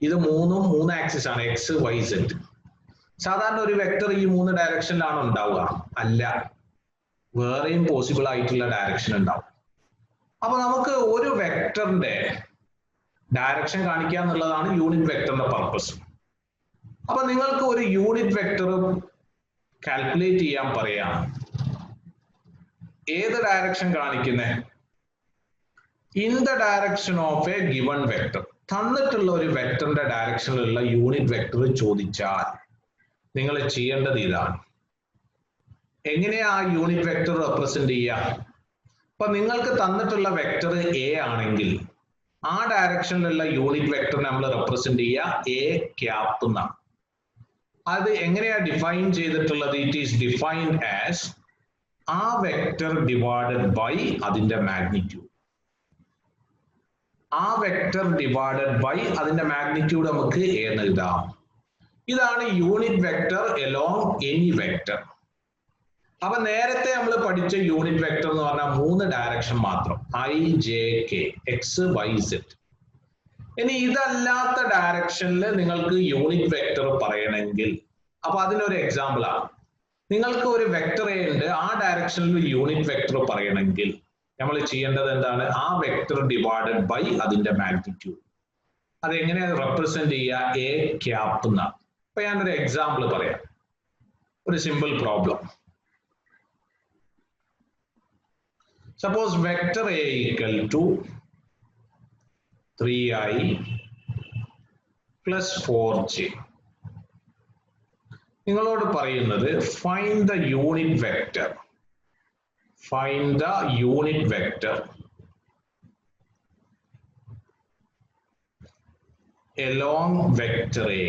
ഇത് മൂന്ന് ആക്സിസ് ആണ്, എക്സ് വൈ സെഡ്. സാധാരണ ഒരു വെക്ടർ ഈ 3 ഡയറക്ഷനിലാണ് ഉണ്ടാവുക? അല്ല, വേറെയും പോസിബിൾ ആയിട്ടുള്ള ഡയറക്ഷൻ ഉണ്ടാവും. അപ്പൊ നമുക്ക് ഒരു വെക്ടറിന്റെ ഡയറക്ഷൻ കാണിക്കുക എന്നുള്ളതാണ് യൂണിറ്റ് വെക്ടറിന്റെ പർപ്പസ്. അപ്പൊ നിങ്ങൾക്ക് ഒരു യൂണിറ്റ് വെക്ടർ കാൽക്കുലേറ്റ് ചെയ്യാൻ പറയാം. ഏത് ഡയറക്ഷൻ കാണിക്കുന്നേ? In the direction of A given vector. തന്നിട്ടുള്ള ഒരു വെക്ടറിന്റെ ഡയറക്ഷനിലുള്ള യൂണിറ്റ് വെക്ടർ ചോദിച്ചാൽ നിങ്ങൾ ചെയ്യേണ്ടത് ഇതാണ്. എങ്ങനെയാ ആ യൂണിറ്റ് വെക്ടർ റെപ്രസെന്റ് ചെയ്യുക? അപ്പൊ നിങ്ങൾക്ക് തന്നിട്ടുള്ള വെക്ടർ എ ആണെങ്കിൽ ആ ഡയറക്ഷനിലുള്ള യൂണിറ്റ് വെക്ടർ നമ്മൾ റെപ്രസെന്റ് ചെയ്യുക എ ക്യാപ്പ് എന്നാണ്. അത് എങ്ങനെയാ ഡിഫൈൻ ചെയ്തിട്ടുള്ളത്? ഇറ്റ് ഈസ് ഡിഫൈൻഡ് ആസ് ആ വെക്ടർ ഡിവൈഡഡ് ബൈ അതിന്റെ മാഗ്നിറ്റ്യൂഡ്. ആ വെക്ടർ ഡിവൈഡഡ് ബൈ അതിന്റെ മാഗ്നിറ്റ്യൂഡ് നമുക്ക് എ എന്ന് എഴുതാം. ഇതാണ് unit vector along any vector. അപ്പൊ നേരത്തെ നമ്മൾ പഠിച്ച യൂണിറ്റ് വെക്ടർ എന്ന് പറഞ്ഞാൽ 3 ഡയറക്ഷൻ മാത്രം, I J K, X Y Z. ഇനി ഇതല്ലാത്ത ഡയറക്ഷനിൽ നിങ്ങൾക്ക് യൂണിറ്റ് വെക്ടർ പറയണമെങ്കിൽ അപ്പൊ അതിനൊരു എക്സാമ്പിൾ ആണ്. നിങ്ങൾക്ക് ഒരു വെക്ടർ എ ഉണ്ട്, ആ ഡയറക്ഷനിൽ യൂണിറ്റ് വെക്ടർ പറയണമെങ്കിൽ നമ്മൾ ചെയ്യേണ്ടത് എന്താണ്? ആ വെക്ടർ ഡിവൈഡഡ് ബൈ അതിന്റെ മാഗ്നിറ്റ്യൂഡ്. അത് എങ്ങനെയാണ് റെപ്രസെന്റ് ചെയ്യുക? എ ക്യാപ്പ് എന്നാണ്. അപ്പൊ ഞാനൊരു എക്സാമ്പിൾ പറയാം, ഒരു simple problem. Suppose vector A equal to 3i plus 4j. നിങ്ങളോട് പറയുന്നത് find the unit vector. Find the unit vector along vector A.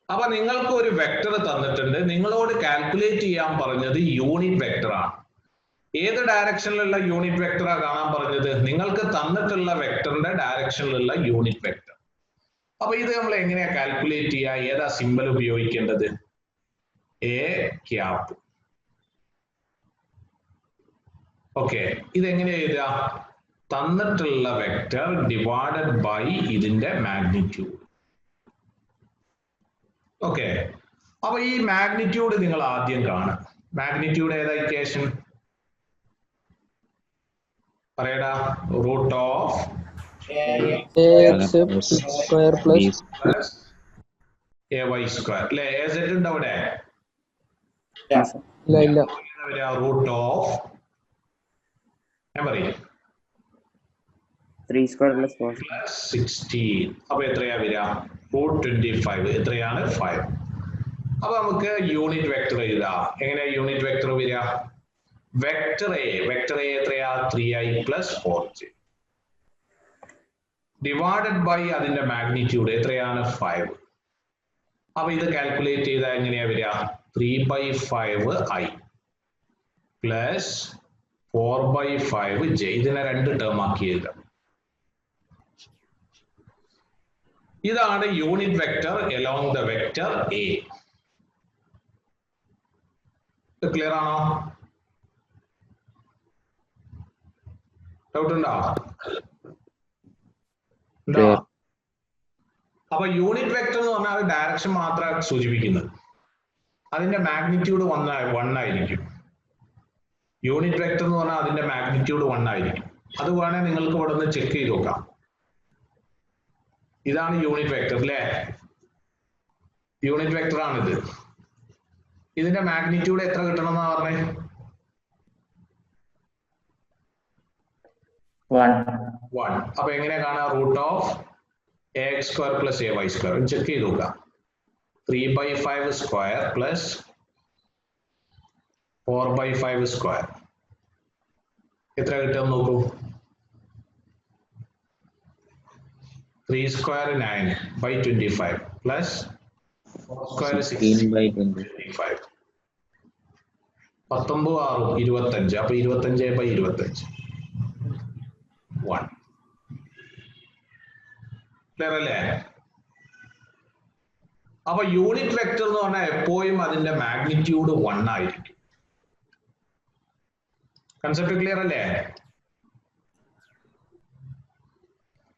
അപ്പൊ നിങ്ങൾക്ക് ഒരു വെക്ടർ തന്നിട്ടുണ്ട്, നിങ്ങളോട് കാൽക്കുലേറ്റ് ചെയ്യാൻ പറഞ്ഞത് യൂണിറ്റ് വെക്ടർ ആണ്. ഏത് ഡയറക്ഷനിലുള്ള യൂണിറ്റ് വെക്ടറാ കാണാൻ പറഞ്ഞത്? നിങ്ങൾക്ക് തന്നിട്ടുള്ള വെക്ടറിന്റെ ഡയറക്ഷനിലുള്ള യൂണിറ്റ് വെക്ടർ. അപ്പൊ ഇത് നമ്മൾ എങ്ങനെയാ കാൽക്കുലേറ്റ് ചെയ്യുക? ഏതാ സിമ്പൽ ഉപയോഗിക്കേണ്ടത്? A cap. ഓക്കെ, ഇതെങ്ങനെയാ എഴുതുക? തന്നിട്ടുള്ള വെക്ടർ ഡിവൈഡഡ് ബൈ ഇതിന്റെ മാഗ്നിറ്റ്യൂഡ്. ഓക്കെ, അപ്പൊ ഈ മാഗ്നിറ്റ്യൂഡ് നിങ്ങൾ ആദ്യം കാണുക. മാഗ്നിറ്റ്യൂഡ് ഏതാ ഇക്വേഷൻ? പറയടാ. Root of ax square plus A Y square അല്ലെ? എ സെഡ് ഉണ്ട് അവിടെ? ഇല്ല. റൂട്ട് ഓഫ് ഞാൻ പറയും 3 square plus 4 plus 16. അപ്പൊ എത്രയാ വരിക? റൂട്ട് 25. എത്രയാണ്? 5. അപ്പൊ നമുക്ക് യൂണിറ്റ് വെക്ടർ എഴുതാം. എങ്ങനെയാ യൂണിറ്റ് വെക്ടർ വരിക? വെക്ടർ എ എത്രയാ? 3i plus 4j divided by അതിന്റെ മാഗ്നിറ്റ്യൂഡ് എത്രയാണ്? 5. അപ്പൊ ഇത് കാൽക്കുലേറ്റ് ചെയ്താൽ എങ്ങനെയാ വരിക? 3/5i plus 4/5j. ഇതിനെ 2 ടേം ആക്കി എഴുതാം. ഇതാണ് unit vector along the vector A. Clear ആണോ? ഡൗട്ട് ഉണ്ടോ? Clear. അപ്പൊ യൂണിറ്റ് വെക്ടർ എന്ന് പറഞ്ഞാൽ ഡയറക്ഷൻ മാത്രമാണ് സൂചിപ്പിക്കുന്നത്. അതിന്റെ മാഗ്നിറ്റ്യൂഡ് 1 ആയിരിക്കും. യൂണിറ്റ് വെക്ടർ എന്ന് പറഞ്ഞാൽ അതിന്റെ മാഗ്നിറ്റ്യൂഡ് 1 ആയിരിക്കും. അത് വേണേ നിങ്ങൾക്ക് ഇവിടെ നിന്ന് ചെക്ക് ചെയ്ത് നോക്കാം. ഇതാണ് യൂണിറ്റ് വെക്ടർ അല്ലേ? യൂണിറ്റ് വെക്ടർ ആണിത്. ഇതിന്റെ മാഗ്നിറ്റ്യൂഡ് എത്ര കിട്ടണം എന്നാ പറഞ്ഞേ? 1. അപ്പൊ എങ്ങനെ കാണാം? Root of ax² + ay². Check ചെയ്ത് നോക്കാം. 3/5² പ്ലസ് 4/5². എത്ര കിട്ടും നോക്കൂ. 3² 9/25 പ്ലസ് 4² 16/25. 19 6 25. അപ്പൊ 25/25 1. ക്ലിയർ അല്ലേ? അപ്പൊ യൂണിറ്റ് വെക്ടർ എന്ന് പറഞ്ഞാൽ എപ്പോഴും അതിന്റെ മാഗ്നിറ്റ്യൂഡ് 1 ആയിരിക്കും. കൺസെപ്റ്റ് ക്ലിയർ അല്ലേ?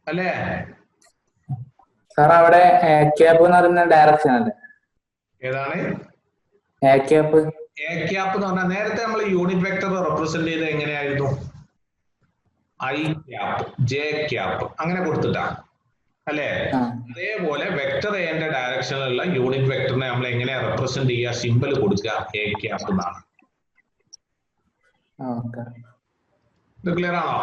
അല്ലേ? സാർ അവിടെ ക്യാപ്പ് എന്ന് പറയുന്ന ഡയറക്ഷൻ അല്ലേ? ഏതാണ് ക്യാപ്പ്? ക്യാപ്പ് എന്ന് പറഞ്ഞാൽ നേരത്തെ നമ്മൾ യൂണിറ്റ് വെക്ടർ റെപ്രസെന്റ് ചെയ്ത് എങ്ങനെയായിരുന്നു? ഐ ക്യാപ്പ്, ജെ ക്യാപ്പ് അങ്ങനെ കൊടുത്തിട്ടാ അല്ലേ? അതേപോലെ വെക്ടർ എന്റെ ഡയറക്ഷനിലുള്ള യൂണിറ്റ് വെക്ടറിനെ നമ്മൾ എങ്ങനെ റെപ്രസെന്റ് ചെയ്യുക? സിമ്പിൾ കൊടുക്കുക എ ക്യാപ്പ് എന്നാണ്. ഇത് ക്ലിയർ ആണോ?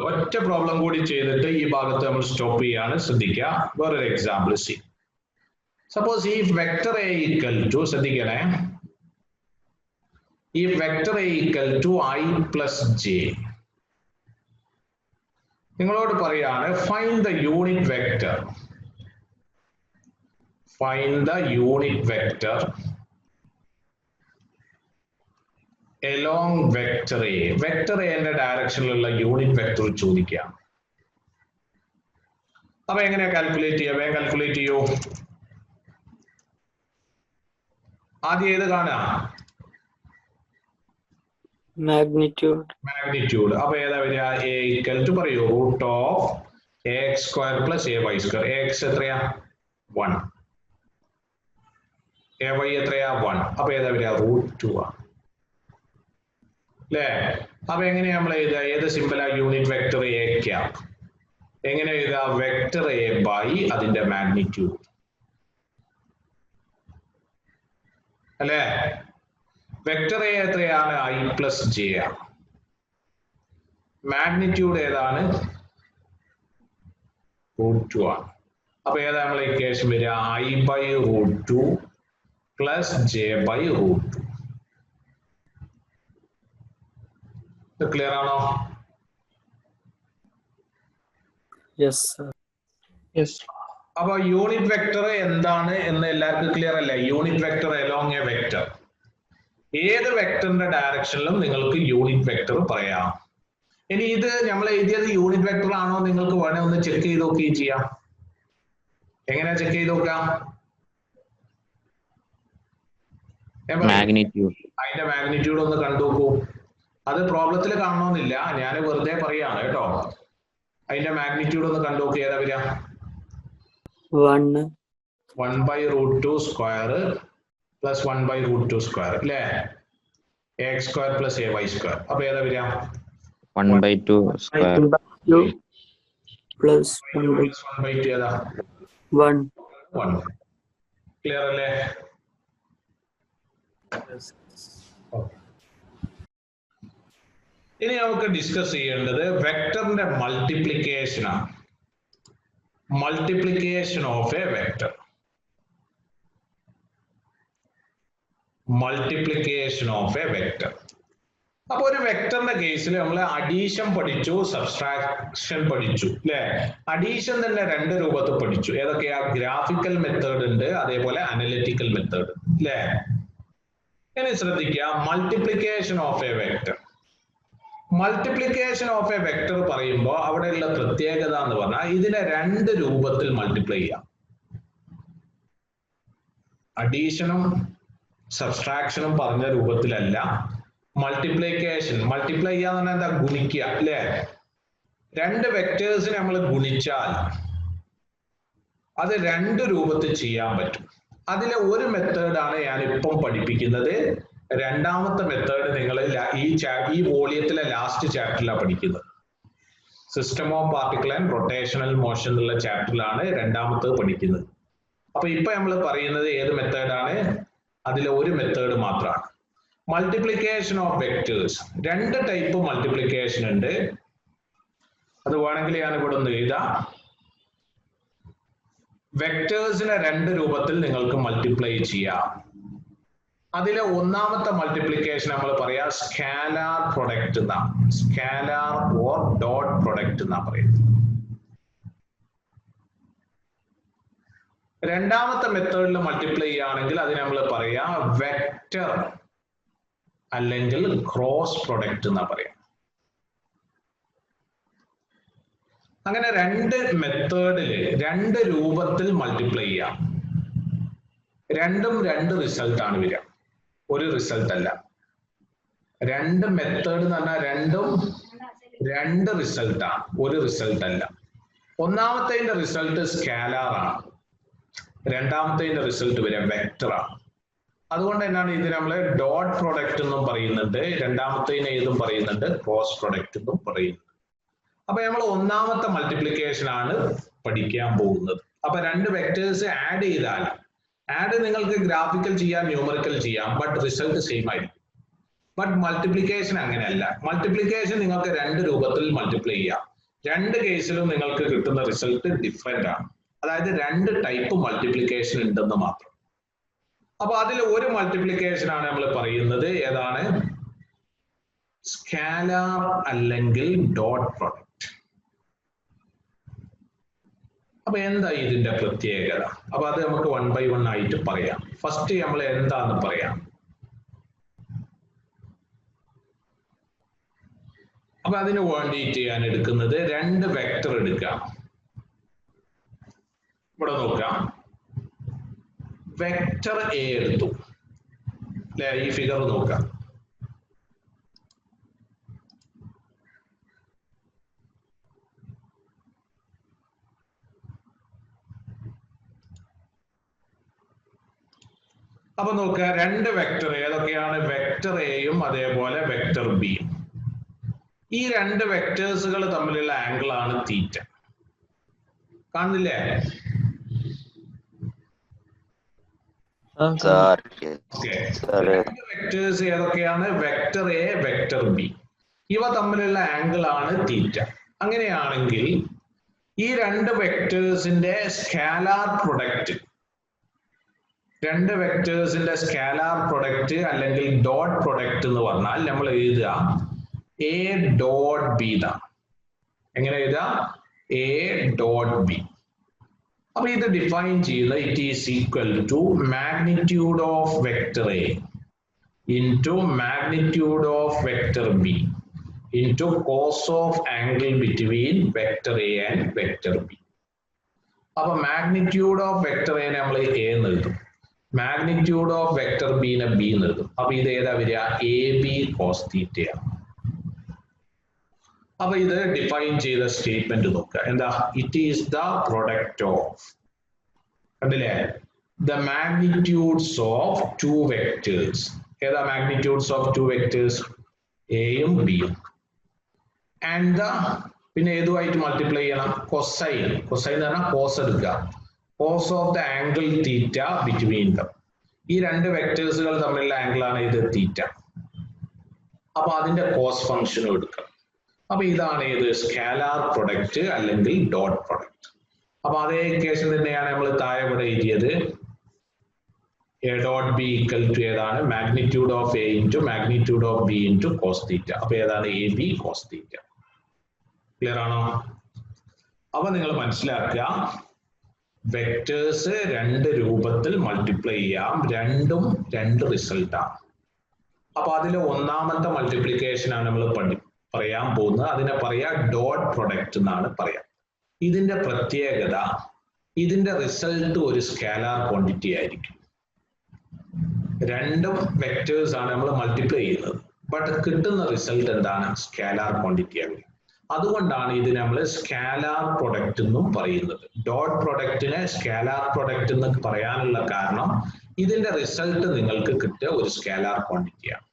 ഒറ്റ പ്രോബ്ലം കൂടി ചെയ്തിട്ട് ഈ ഭാഗത്ത് നമ്മൾ സ്റ്റോപ്പ് ചെയ്യാണ്. ശ്രദ്ധിക്കുക. വേറൊരു എക്സാമ്പിൾ സി. സപ്പോസ് ഈ വെക്ടർ എ ഈക്വൽ ടു, ശ്രദ്ധിക്കണേ, ഈ vector A equal to I + j. നിങ്ങളോട് പറയാണ് find the unit vector. Find the unit vector along vector A. Vector എന്റെ ഡയറക്ഷനിലുള്ള യൂണിറ്റ് വെക്ടർ ചോദിക്കുക. അപ്പൊ എങ്ങനെയാ കാൽക്കുലേറ്റ് ചെയ്യുക? വേഗം കാൽക്കുലേറ്റ് ചെയ്യൂ. ആദ്യം ഏത് കാണുക? മാഗ്നിറ്റ്യൂഡ്. അപ്പൊ ഏതാ വരിക? എ ഈക്വൽ ടു പറയൂ root of ax² + ay². ax എത്രയാ? 1. ay എത്രയാ? 1. അപ്പൊ ഏതാ വരിക? √2 ആണ് അല്ലേ? അപ്പൊ എങ്ങനെയാ നമ്മൾ എഴുതുക? ഏത് സിമ്പിളാ? Unit vector A cap. എങ്ങനെ എഴുതുക? വെക്ടർ എ ബൈ അതിന്റെ മാഗ്നിറ്റ്യൂഡ് അല്ലേ? വെക്ടർ എ എത്രയാണ്? I + j ആണ്. മാഗ്നിറ്റ്യൂഡ് ഏതാണ്? √2 ആണ്. അപ്പൊ ഏതാ നമ്മളെ ഇക്വേഷൻ വരിക? I/√2 + j/√2. ക്ലിയർ ആണോ? അപ്പൊ യൂണിറ്റ് വെക്ടർ എന്താണ് എന്ന് എല്ലാവർക്കും ക്ലിയർ അല്ലേ? Unit vector along A vector. ഏത് വെക്ടറിന്റെ ഡയറക്ഷനിലും നിങ്ങൾക്ക് യൂണിറ്റ് വെക്ടർ പറയാം. ഇനി ഇത് നമ്മൾ എഴുതിയത് യൂണിറ്റ് വെക്ടർ ആണോ നിങ്ങൾക്ക് വേണേ ഒന്ന് ചെക്ക് ചെയ്ത് നോക്കുകയും ചെയ്യാം. എങ്ങനെയാ ചെക്ക് ചെയ്ത് നോക്കാം? അതിന്റെ മാഗ്നിറ്റ്യൂഡ് ഒന്ന് കണ്ടു നോക്കൂ. അത് പ്രോബ്ലത്തിൽ കാണണമെന്നില്ല, ഞാൻ വെറുതെ പറയാണ് കേട്ടോ. അതിന്റെ മാഗ്നിറ്റ്യൂഡ് ഒന്ന് കണ്ടു നോക്കി. ഏതാ വരിക? 1/√2² + 1/√2² അല്ലേ? ax² + ay². അപ്പൊ ഏതാ വരിക? 1/2² plus 1/2 ഏതാ? 1. ക്ലിയർ അല്ലേ? ഇനി നമുക്ക് ഡിസ്കസ് ചെയ്യേണ്ടത് വെക്ടറിന്റെ മൾട്ടിപ്ലിക്കേഷൻ ആണ്. Multiplication of A vector. Multiplication of A vector. അപ്പൊ ഒരു വെക്ടറിന്റെ കേസിൽ നമ്മൾ അഡീഷൻ പഠിച്ചു, സബ്സ്ട്രാക്ഷൻ പഠിച്ചു അല്ലെ? അഡീഷൻ തന്നെ 2 രൂപത്തിൽ പഠിച്ചു. ഏതൊക്കെയാ? ഗ്രാഫിക്കൽ മെത്തേഡ് ഉണ്ട്, അതേപോലെ അനലിറ്റിക്കൽ മെത്തേഡ് അല്ലെ? ഇനി ശ്രദ്ധിക്കുക, multiplication of A vector. Multiplication of A vector പറയുമ്പോൾ അവിടെയുള്ള പ്രത്യേകത എന്ന് പറഞ്ഞാൽ ഇതിനെ രണ്ട് രൂപത്തിൽ മൾട്ടിപ്ലൈ ചെയ്യാം. അഡീഷനും സബ്സ്ട്രാക്ഷനും പറഞ്ഞ രൂപത്തിലല്ല. മൾട്ടിപ്ലിക്കേഷൻ, മൾട്ടിപ്ലൈ ചെയ്യാന്ന് പറഞ്ഞാൽ എന്താ? ഗുണിക്കുക അല്ലെ? രണ്ട് വെക്ടേഴ്സിനെ നമ്മൾ ഗുണിച്ചാൽ അത് രണ്ട് രൂപത്തിൽ ചെയ്യാൻ പറ്റും. അതിലെ ഒരു മെത്തേഡാണ് ഞാൻ ഇപ്പം പഠിപ്പിക്കുന്നത്. രണ്ടാമത്തെ മെത്തേഡ് നിങ്ങൾ ഈ വോളിയത്തിലെ ലാസ്റ്റ് ചാപ്റ്ററിലാണ് പഠിക്കുന്നത്. System of particle and rotational motion എന്നുള്ള ചാപ്റ്ററിലാണ് രണ്ടാമത്തേത് പഠിക്കുന്നത്. അപ്പൊ ഇപ്പൊ നമ്മൾ പറയുന്നത് ഏത് മെത്തേഡാണ്? അതിലെ ഒരു മെത്തേഡ് മാത്രമാണ്. Multiplication of vectors. രണ്ട് ടൈപ്പ് മൾട്ടിപ്ലിക്കേഷൻ ഉണ്ട്. അത് വേണമെങ്കിൽ ഞാൻ ഇവിടെ ഒന്ന് എഴുതാം. വെക്ടേഴ്സിനെ രണ്ട് രൂപത്തിൽ നിങ്ങൾക്ക് മൾട്ടിപ്ലൈ ചെയ്യാം. അതിലെ ഒന്നാമത്തെ മൾട്ടിപ്ലിക്കേഷൻ നമ്മൾ പറയാം സ്കാലാർ പ്രൊഡക്റ്റ് എന്നാ. സ്കാലാർ ഓർ ഡോട്ട് പ്രൊഡക്റ്റ് എന്നാ പറയുന്നത്. രണ്ടാമത്തെ മെത്തേഡിൽ മൾട്ടിപ്ലൈ ചെയ്യുകയാണെങ്കിൽ അതിന് നമ്മൾ പറയാം വെക്ടർ അല്ലെങ്കിൽ ക്രോസ് പ്രൊഡക്റ്റ് എന്നാ പറയാം. അങ്ങനെ രണ്ട് മെത്തേഡില് രണ്ട് രൂപത്തിൽ മൾട്ടിപ്ലൈ ചെയ്യാം. രണ്ടും രണ്ട് റിസൾട്ട് ആണ് വരിക, ഒരു റിസൾട്ട് അല്ല. രണ്ട് മെത്തേഡ് എന്ന് പറഞ്ഞാൽ രണ്ടും രണ്ട് റിസൾട്ടാണ്, ഒരു റിസൾട്ട് അല്ല. ഒന്നാമത്തെ റിസൾട്ട് സ്കാലാർ ആണ്, രണ്ടാമത്തെ റിസൾട്ട് വരിക വെക്ടർ ആണ്. അതുകൊണ്ട് തന്നെയാണ് ഇത് നമ്മൾ ഡോട്ട് പ്രൊഡക്റ്റ് എന്നും പറയുന്നുണ്ട്, രണ്ടാമത്തേന് ഏതും പറയുന്നുണ്ട്, ക്രോസ് പ്രൊഡക്റ്റ് എന്നും പറയുന്നുണ്ട്. അപ്പൊ നമ്മൾ ഒന്നാമത്തെ മൾട്ടിപ്ലിക്കേഷൻ ആണ് പഠിക്കാൻ പോകുന്നത്. അപ്പൊ രണ്ട് വെക്ടേഴ്സ് ആഡ് ചെയ്താൽ, ആഡ് നിങ്ങൾക്ക് ഗ്രാഫിക്കൽ ചെയ്യാം, ന്യൂമറിക്കൽ ചെയ്യാം, ബട്ട് റിസൾട്ട് സെയിം ആയിരിക്കും. ബട്ട് മൾട്ടിപ്ലിക്കേഷൻ അങ്ങനെയല്ല. മൾട്ടിപ്ലിക്കേഷൻ നിങ്ങൾക്ക് രണ്ട് രൂപത്തിൽ മൾട്ടിപ്ലൈ ചെയ്യാം. രണ്ട് കേസിലും നിങ്ങൾക്ക് കിട്ടുന്ന റിസൾട്ട് ഡിഫറെന്റ് ആണ്. അതായത് രണ്ട് ടൈപ്പ് മൾട്ടിപ്ലിക്കേഷൻ ഉണ്ടെന്ന് മാത്രം. അപ്പൊ അതിൽ ഒരു മൾട്ടിപ്ലിക്കേഷൻ ആണ് നമ്മൾ പറയുന്നത് ഏതാണ്? സ്കാലാർ അല്ലെങ്കിൽ ഡോട്ട് പ്രൊഡക്റ്റ്. അപ്പൊ എന്താ ഇതിന്റെ പ്രത്യേകത? അപ്പൊ അത് നമുക്ക് 1 by 1 ആയിട്ട് പറയാം. ഫസ്റ്റ് നമ്മൾ എന്താന്ന് പറയാം. അപ്പൊ അതിന് വേണ്ടിയിട്ട് ഞാൻ എടുക്കുന്നത് രണ്ട് വെക്ടർ എടുക്കാം. ഇവിടെ നോക്കാം, വെക്ടർ എ എടുത്തു അല്ലെ? ഈ ഫിഗർ നോക്കാം. അപ്പൊ നോക്കുക, രണ്ട് വെക്ടർ ഏതൊക്കെയാണ്? വെക്ടർ എയും അതേപോലെ വെക്ടർ ബിയും. ഈ രണ്ട് വെക്ടേഴ്സുകൾ തമ്മിലുള്ള ആംഗിൾ ആണ് തീറ്റ. കാണുന്നില്ലേ? രണ്ട് വെക്ടേഴ്സ് ഏതൊക്കെയാണ്? Vector A, vector B. ഇവ തമ്മിലുള്ള ആംഗിൾ ആണ് തീറ്റ. അങ്ങനെയാണെങ്കിൽ ഈ രണ്ട് വെക്ടേഴ്സിന്റെ സ്കാലാർ പ്രൊഡക്റ്റ്, രണ്ട് വെക്ടേഴ്സിന്റെ സ്കാലാർ പ്രൊഡക്റ്റ് അല്ലെങ്കിൽ ഡോട്ട് പ്രൊഡക്റ്റ് എന്ന് പറഞ്ഞാൽ നമ്മൾ എഴുതുക എ ഡോട്ട് ബി എന്നാണ്. എങ്ങനെ എഴുതാം? A dot B. അപ്പൊ ഇത് ഡിഫൈൻ ചെയ്യുന്നത് it is equal to magnitude of vector A into magnitude of vector B into cos of angle between vector A and vector B. അപ്പൊ മാഗ്നിറ്റ്യൂഡ് ഓഫ് വെക്ടർ എ നമ്മൾ A എന്ന് എഴുതും, magnitude of vector ബിനെ B എന്ന് എഴുതും. അപ്പൊ ഇത് ഏതാ വരിക? എ ബി കോസ് തീറ്റയാണ്. അപ്പൊ ഇത് ഡിഫൈൻ ചെയ്ത സ്റ്റേറ്റ്മെന്റ് നോക്കുക. എന്താ? It is the product of, കണ്ടില്ലേ, the magnitudes of two vectors. ഏതാ മാഗ്നിറ്റ്യൂഡ്സ് ഓഫ് ടു വെക്ടേഴ്സ്? എയും ബിയും. ആൻഡ് ദ, പിന്നെ ഏതുമായിട്ട് മൾട്ടിപ്ലൈ ചെയ്യണം? കൊസൈൻ. കൊസൈൻ എന്ന് പറഞ്ഞാൽ കോസ് എടുക്കുക. Cos of the angle theta between them. ഈ രണ്ട് വെക്ടേഴ്സുകൾ തമ്മിലുള്ള ആംഗിൾ ആണ് ഇത് തീറ്റ. അപ്പൊ അതിന്റെ കോസ് ഫംഗ്ഷനും എടുക്കുക. അപ്പൊ ഇതാണ് ഏത്? സ്കാലാർ പ്രൊഡക്റ്റ് അല്ലെങ്കിൽ ഡോട്ട് പ്രൊഡക്റ്റ്. അപ്പൊ അതേ ഇക്വേഷൻ തന്നെയാണ് നമ്മൾ താഴെ ഇവിടെ എഴുതിയത്. A dot B equal to ഏതാണ്? Magnitude of A into magnitude of B into cos theta. അപ്പൊ ഏതാണ്? A B cos theta. Clear ആണോ? അപ്പൊ നിങ്ങൾ മനസ്സിലാക്കുക, വെക്ടേഴ്സ് രണ്ട് രൂപത്തിൽ മൾട്ടിപ്ലൈ ചെയ്യാം, രണ്ടും രണ്ട് റിസൾട്ടാണ്. അപ്പൊ അതിൽ ഒന്നാമത്തെ മൾട്ടിപ്ലിക്കേഷൻ ആണ് നമ്മൾ പറയാൻ പോകുന്നത്. അതിനെ പറയാ ഡോട്ട് പ്രൊഡക്റ്റ് എന്നാണ് പറയാ. ഇതിന്റെ പ്രത്യേകത, ഇതിന്റെ റിസൾട്ട് ഒരു സ്കാലാർ ക്വാണ്ടിറ്റി ആയിരിക്കും. രണ്ടും വെക്ടേഴ്സ് ആണ് നമ്മൾ മൾട്ടിപ്ലൈ ചെയ്യുന്നത്, ബട്ട് കിട്ടുന്ന റിസൾട്ട് എന്താണ്? സ്കാലാർ ക്വാണ്ടിറ്റി ആണ്. അതുകൊണ്ടാണ് ഇതിനെ നമ്മൾ സ്കാലാർ പ്രൊഡക്റ്റ് എന്നും പറയുന്നത്. ഡോട്ട് പ്രൊഡക്റ്റിനെ സ്കാലാർ പ്രൊഡക്റ്റ് എന്ന് പറയാനുള്ള കാരണം ഇതിന്റെ റിസൾട്ട് നിങ്ങൾക്ക് കിട്ടിയ ഒരു സ്കാലാർ ക്വാണ്ടിറ്റിയാണ്.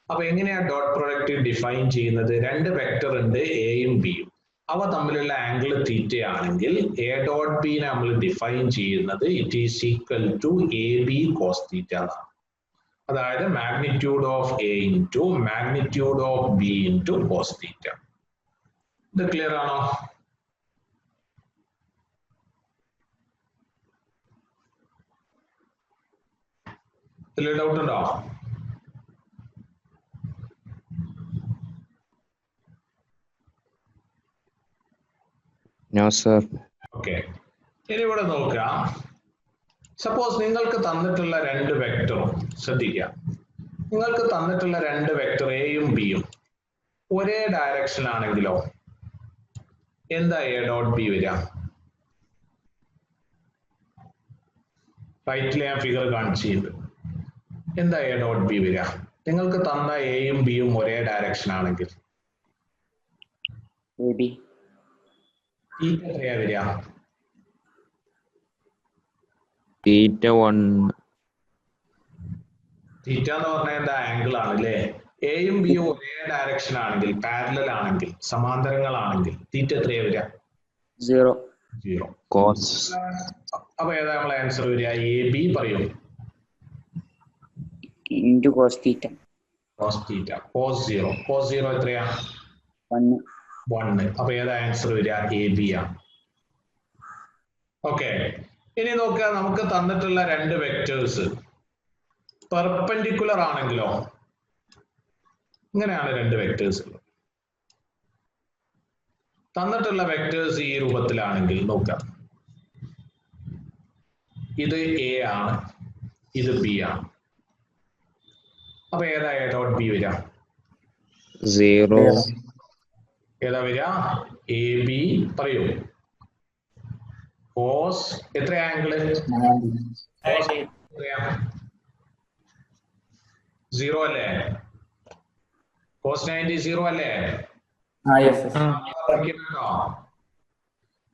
അപ്പൊ എങ്ങനെയാ ഡോട്ട് പ്രൊഡക്റ്റ് ഡിഫൈൻ ചെയ്യുന്നത്? രണ്ട് വെക്ടർ ഉണ്ട്, എയും ബിയും. അവ തമ്മിലുള്ള ആംഗിൾ തീറ്റ ആണെങ്കിൽ എ ഡോട്ട് ബി നമ്മൾ ഡിഫൈൻ ചെയ്യുന്നത് it is equal to A B cos theta എന്നാണ്. അതായത് magnitude of A into magnitude of B into cos theta. ഇത് ക്ലിയർ ആണോ? ഇതിൽ ഡൗട്ട് ഉണ്ടോ? No, sir. ഓക്കെ, ഇനി ഇവിടെ നോക്കുക. സപ്പോസ് നിങ്ങൾക്ക് തന്നിട്ടുള്ള രണ്ട് വെക്ടറും ശ്രദ്ധിക്കുക, നിങ്ങൾക്ക് തന്നിട്ടുള്ള രണ്ട് വെക്ടർ എയും ബിയും ഒരേ ഡയറക്ഷൻ ആണെങ്കിലോ എന്താ എ ഡോട്ട് ബി വരിക? റൈറ്റിൽ ഞാൻ ഫിഗർ കാണിച്ചു ചെയ്യുന്നത്. എന്താ എ ഡോട്ട് ബി വരിക? നിങ്ങൾക്ക് തന്ന എയും ബിയും ഒരേ ഡയറക്ഷൻ ആണെങ്കിൽ തീറ്റ എത്രയാ വരിക? തീറ്റ 1. തീറ്റ എന്ന് പറഞ്ഞാൽ എന്താ? ആംഗിൾ ആണ് അല്ലേ? എയും ബിയും ഒരേ ഡയറക്ഷൻ ആണെങ്കിൽ, പാരലൽ ആണെങ്കിൽ, സമാന്തരങ്ങളാണെങ്കിൽ തീറ്റ എത്രയാ വരിക? 0. 0. Cos. അപ്പൊ ഏതാ നമ്മളെ ആൻസർ വരിക? എ ബി പറയും. into cos theta. Cos theta. Cos 0. Cos 0 എത്രയാ? 1. 1. അപ്പൊ ഏതാ ആൻസർ വരിക? എ ബി ആണ്. ഓക്കെ, ഇനി നോക്കുക, നമുക്ക് തന്നിട്ടുള്ള രണ്ട് വെക്ടേഴ്സ് പെർപെൻഡിക്കുലർ ആണെങ്കിലോ? ഇങ്ങനെയാണ് രണ്ട് വെക്ടേഴ്സ് തന്നിട്ടുള്ള വെക്ടേഴ്സ് ഈ രൂപത്തിലാണെങ്കിൽ നോക്കാം. ഇത് എ ആണ്, ഇത് ബി ആണ്. അപ്പൊ ഏതാ എ ഡോട്ട് ബി വരിക? 0. ഏതാ വരിക? എ ബി പറയൂ. കോസ് എത്ര ആംഗിള്? 0 അല്ലേ? കോസ് 90 0 അല്ലേ?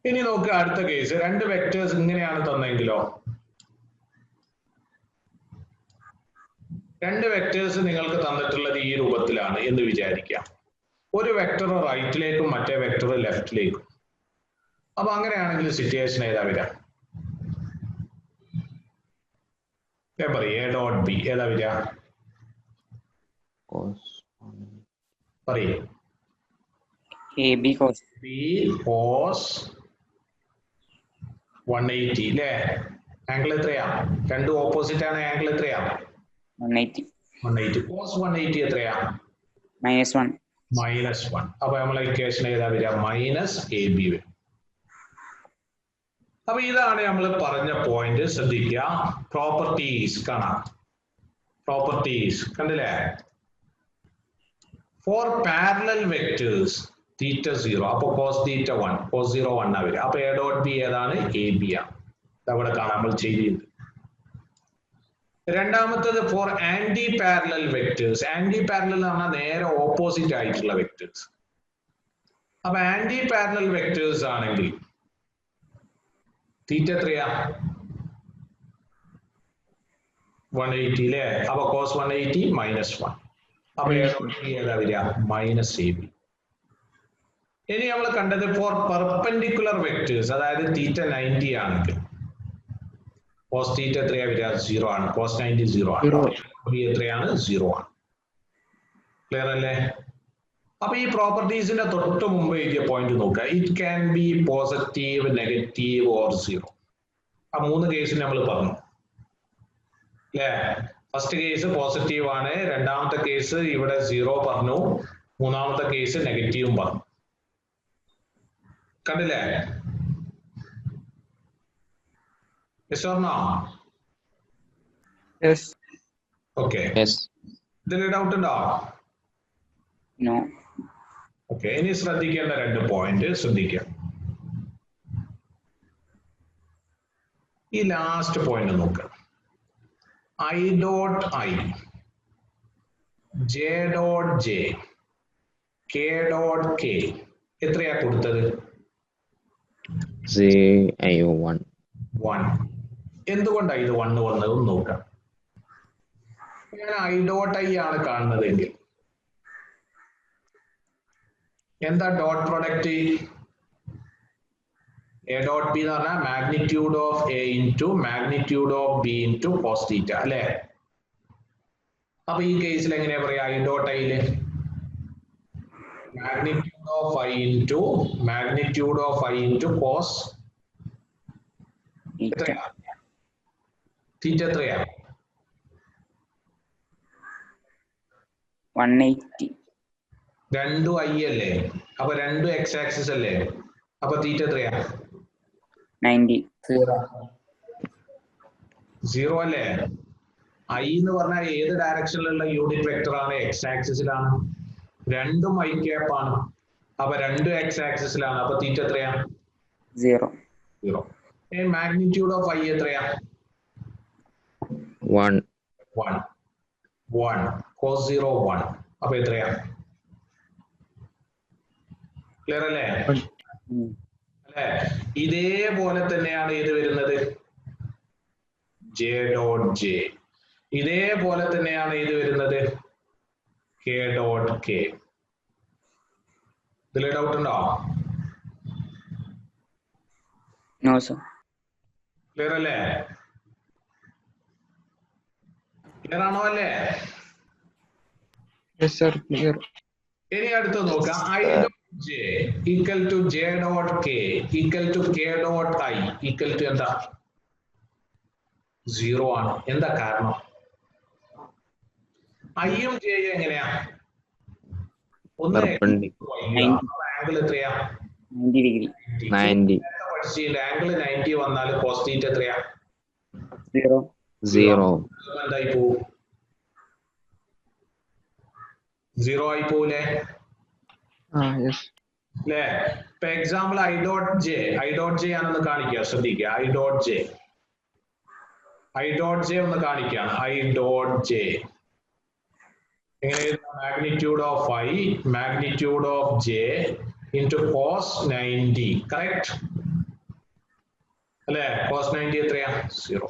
ഇനി നോക്കുക അടുത്ത കേസ്. രണ്ട് വെക്ടേഴ്സ് ഇങ്ങനെയാണ് തന്നെങ്കിലോ? രണ്ട് വെക്ടേഴ്സ് നിങ്ങൾക്ക് തന്നിട്ടുള്ളത് ഈ രൂപത്തിലാണ് എന്ന് വിചാരിക്കാം. ഒരു വെക്ടർ റൈറ്റിലേക്കും മറ്റേ വെക്ടർ ലെഫ്റ്റിലേക്കും. അപ്പൊ അങ്ങനെയാണെങ്കിൽ സിറ്റുവേഷൻ ഏതാ വരിക? പറയൂ. എ ഡോട്ട് ബി ഏതാ വരിക? പറയൂ. AB cos. B cos 180 അല്ലേ? ആംഗിൾ എത്രയാ? രണ്ടും ഓപ്പോസിറ്റ് ആണ്. ആംഗിൾ എത്രയാ? 180. 180. Cos 180 എത്രയാ? -1. -1. അപ്പൊ നമ്മളെ ഇക്വേഷൻ ഏതാ വരിക? മൈനസ് എ ബി വരും. അപ്പൊ ഇതാണ് നമ്മൾ പറഞ്ഞ പോയിന്റ്. ശ്രദ്ധിക്കുക, പ്രോപ്പർട്ടീസ് കാണാം. പ്രോപ്പർട്ടീസ് കണ്ടില്ലേ? ഫോർ പാരലൽ വെക്ടേഴ്സ് തീറ്റ 0, അപ്പൊ cos തീറ്റ 1, cos 0 1 ആ വരിക. അപ്പൊ എ ഡോട്ട് ബി ഏതാണ്? എ ബി ആണ്. അവിടെ കാണാൻ നമ്മൾ ചെയ്തിട്ടുണ്ട്. രണ്ടാമത്തത് for anti parallel vectors. Anti parallel എന്ന് പറഞ്ഞാൽ നേരെ ഓപ്പോസിറ്റ് ആയിട്ടുള്ള വെക്ടേഴ്സ്. അപ്പൊ ആന്റി പാരലൽ വെക്ടേഴ്സ് ആണെങ്കിൽ തീറ്റ എത്രയാ? 180 അല്ലേ? അപ്പൊ cos 180 -1. അപ്പൊ ഏതാ വരിക? Minus A B. ഇനി നമ്മൾ കണ്ടത് ഫോർ പെർപെൻഡിക്കുലർ വെക്ടേഴ്സ്, അതായത് തീറ്റ 90 ആണെങ്കിൽ cos തീറ്റ എത്രയാ വരിക? 0 ആണ്. cos 90 0 ആണ്. ബി എത്രയാണ്? 0 ആണ്. ക്ലിയർ അല്ലേ? അപ്പൊ ഈ പ്രോപ്പർട്ടീസിന്റെ തൊട്ട് മുമ്പ് എഴുതിയ പോയിന്റ് നോക്കുക. It can be positive, negative or 0. ആ മൂന്ന് കേസ് നമ്മൾ പറഞ്ഞു അല്ലേ? ഫസ്റ്റ് കേസ് പോസിറ്റീവ് ആണ്, രണ്ടാമത്തെ കേസ് ഇവിടെ 0 പറഞ്ഞു, മൂന്നാമത്തെ കേസ് നെഗറ്റീവും പറഞ്ഞു. കണ്ടില്ലേ? Yes or no? Yes. Okay. Yes. ഇതിൽ ഡൗട്ട് ഉണ്ടോ? No. ഓക്കെ, ഇനി ശ്രദ്ധിക്കേണ്ട 2 പോയിന്റ് ശ്രദ്ധിക്കാം. ഈ ലാസ്റ്റ് പോയിന്റ് നോക്കുക. I dot I, J dot J, K dot K എത്രയാ കൊടുത്തത്? 1. 1. എന്തുകൊണ്ടാണ് ഇത് 1 വന്നത് നോക്കാം. ഞാൻ ഐ ഡോട്ട് ഐ ആണ് കാണുന്നതെങ്കിൽ എന്താ dot product? A dot B എന്ന് പറഞ്ഞാൽ magnitude of A into magnitude of B into cos theta അല്ലേ? അപ്പൊ ഈ കേസിൽ എങ്ങനെയാ പറയാ? ഐ ഡോട്ട് ഐയില് magnitude of I into magnitude of I into cos എത്രയാ? തീറ്റ എത്രയാ? 180. 2 ഐ അല്ലേ? അപ്പൊ 2 എക്സ് ആക്സിസ് അല്ലേ? അപ്പൊ തീറ്റ എത്രയാ? 90. 0 അല്ലേ? ഐ എന്ന് പറഞ്ഞാൽ ഏത് ഡയറക്ഷനിലുള്ള യൂണിറ്റ് വെക്ടർ ആണ്? എക്സ് ആക്സിസിലാണ്. 2 ഐ ക്യാപ്പ് ആണ്. അപ്പൊ 2 എക്സ് ആക്സിസിലാണ്. അപ്പൊ തീറ്റ എത്രയാ? 0. മാഗ്നിറ്റ്യൂഡ് ഓഫ് ഐ എത്രയാ? 1. 1 കോസ് 0 1. അപ്പൊ എത്രയാ? ക്ലിയർ അല്ലേ? അല്ലേ? ഇതേപോലെ തന്നെയാണ് ഇത് വരുന്നത് ജെ ഡോട്ട് ജെ. ഇതേപോലെ തന്നെയാണ് ഇത് വരുന്നത് കെ ഡോട്ട് കെ. ഇതിൽ ഡൗട്ട് ഉണ്ടോ? No, sir. ക്ലിയർ അല്ലേ? ക്ലിയർ ആണോ അല്ലേ? Yes, sir. Clear. ഇനി അടുത്ത് നോക്കാം. I dot J equal to J dot K equal to K dot I equal to എന്താ? 0 ആണ്. എന്താ കാരണം? ഐയും ജെയും എങ്ങനെയാ? ഒന്ന് ആംഗിൾ എത്രയാ? 90 degree. 90. ആംഗിൾ 90 വന്നാൽ കോസ് തീറ്റ എത്രയാ? 0. എന്തായി പോവും? 0 ആയി പോവില്ലേ? Yes. അല്ലേ? ഇപ്പൊ എക്സാമ്പിൾ ഐ ഡോട്ട് ജെ ആണെന്ന് കാണിക്കുക. ശ്രദ്ധിക്കുക. ഐ ഡോട്ട് ജെ ഒന്ന് കാണിക്കുകയാണ്. ഐ ഡോട്ട് ജെ എങ്ങനെ? Magnitude of I magnitude of J into cos 90. Correct അല്ലേ? കോസ് 90 എത്രയാ? 0.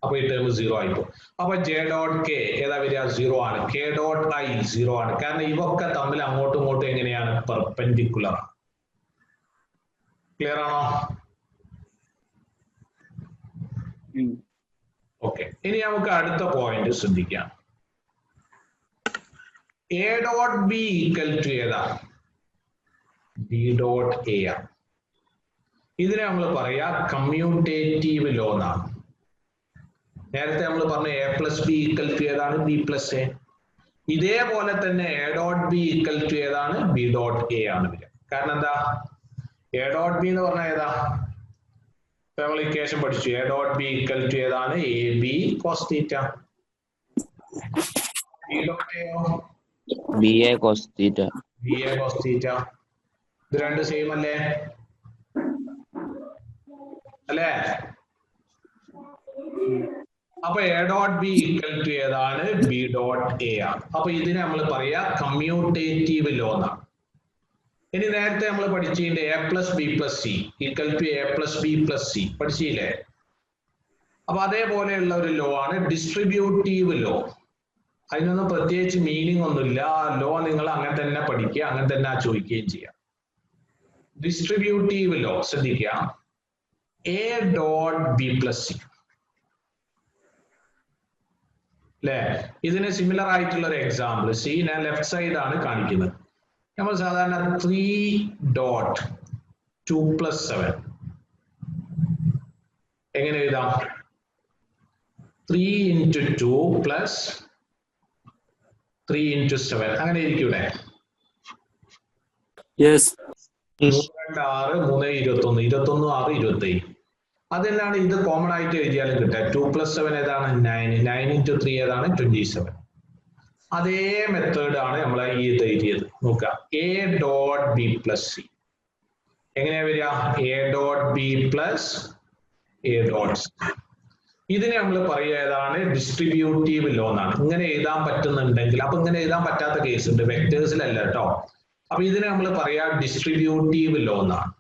അപ്പൊ ഈ ടേം 0 ആയിപ്പോ. അപ്പൊ ജെ ഡോട്ട് കെ ഏതാ വരിക? 0 ആണ്. കെ ഡോട്ട് ഐ 0 ആണ്. കാരണം ഇവൊക്കെ തമ്മിൽ അങ്ങോട്ടും ഇങ്ങോട്ടും എങ്ങനെയാണ്? പെർപെൻഡിക്കുലർ ആണ്. ക്ലിയർ ആണോ? ഓക്കെ, ഇനി നമുക്ക് അടുത്ത പോയിന്റ് ശ്രദ്ധിക്കാം. A dot B equal to ഏതാ? ബി ഡോട്ട് എ ആണ്. ഇതിനെ നമ്മൾ പറയാ കമ്മ്യൂട്ടേറ്റീവ് ലോ എന്നാണ്. നേരത്തെ നമ്മൾ പറഞ്ഞു A plus B equal to ഏതാണ്? B plus A. ഇതേപോലെ തന്നെ A dot B equal to ഏതാണ്? ബി ഡോട്ട് എ ആണ് വരിക. കാരണം എന്താ? എ ഡോട്ട് ബി എന്ന് പറഞ്ഞാൽ ഏതാ? നമ്മൾ ഇക്വേഷൻ പഠിച്ചു. A dot B equal to ഏതാണ്? A B cos theta. B dot എയോ? B A cos theta. B A cos theta. ഇത് രണ്ട് സെയിം അല്ലേ? അല്ലേ? അപ്പൊ A dot B equal to ഏതാണ്? ബി ഡോട്ട് എ ആണ്. അപ്പൊ ഇതിനെ നമ്മൾ പറയാ കമ്മ്യൂട്ടേറ്റീവ് ലോ എന്നാണ്. ഇനി നേരത്തെ നമ്മൾ പഠിച്ചിട്ടുണ്ട് A plus B plus C equal to A plus B plus C പഠിച്ചില്ലേ? അപ്പൊ അതേപോലെയുള്ള ഒരു ലോ ആണ് ഡിസ്ട്രിബ്യൂട്ടീവ് ലോ. അതിനൊന്നും പ്രത്യേകിച്ച് മീനിങ് ഒന്നുമില്ല. ആ ലോ നിങ്ങൾ അങ്ങനെ തന്നെ പഠിക്കുക, അങ്ങനെ തന്നെ ചോദിക്കുകയും ചെയ്യാം. ഡിസ്ട്രിബ്യൂട്ടീവ് ലോ ശ്രദ്ധിക്കുക. A dot B plus C അല്ലെ? ഇതിന് സിമിലർ ആയിട്ടുള്ള ഒരു എക്സാമ്പിൾ സി ഞാൻ ലെഫ്റ്റ് സൈഡ് ആണ് കാണിക്കുന്നത്. നമ്മൾ സാധാരണ 3.2+7 എങ്ങനെ എഴുതാം? 3 into 2 plus 3 into 7 അങ്ങനെ ഇരിക്കൂടെ? Yes. 3 6 3 21 21 6 27. അതെല്ലാം ഇത് കോമൺ ആയിട്ട് എഴുതിയാലും കിട്ടുക. 2 + 7 ഏതാണ്? 9. 9 into 3 ഏതാണ്? 27. അതേ മെത്തേഡ് ആണ് നമ്മൾ ഈ എഴുതിയത്. നോക്കുക, A dot B plus C എങ്ങനെയാ വരിക? A dot B plus A dot C. ഇതിനെ നമ്മൾ പറയുക ഏതാണ്? ഡിസ്ട്രിബ്യൂട്ടീവ് ലോ എന്നാണ്. ഇങ്ങനെ എഴുതാൻ പറ്റുന്നുണ്ടെങ്കിൽ, അപ്പൊ ഇങ്ങനെ എഴുതാൻ പറ്റാത്ത കേസ് ഉണ്ട്, വെക്ടേഴ്സിലല്ല കേട്ടോ. അപ്പൊ ഇതിനെ നമ്മൾ പറയാ ഡിസ്ട്രിബ്യൂട്ടീവ് ലോ എന്നാണ്.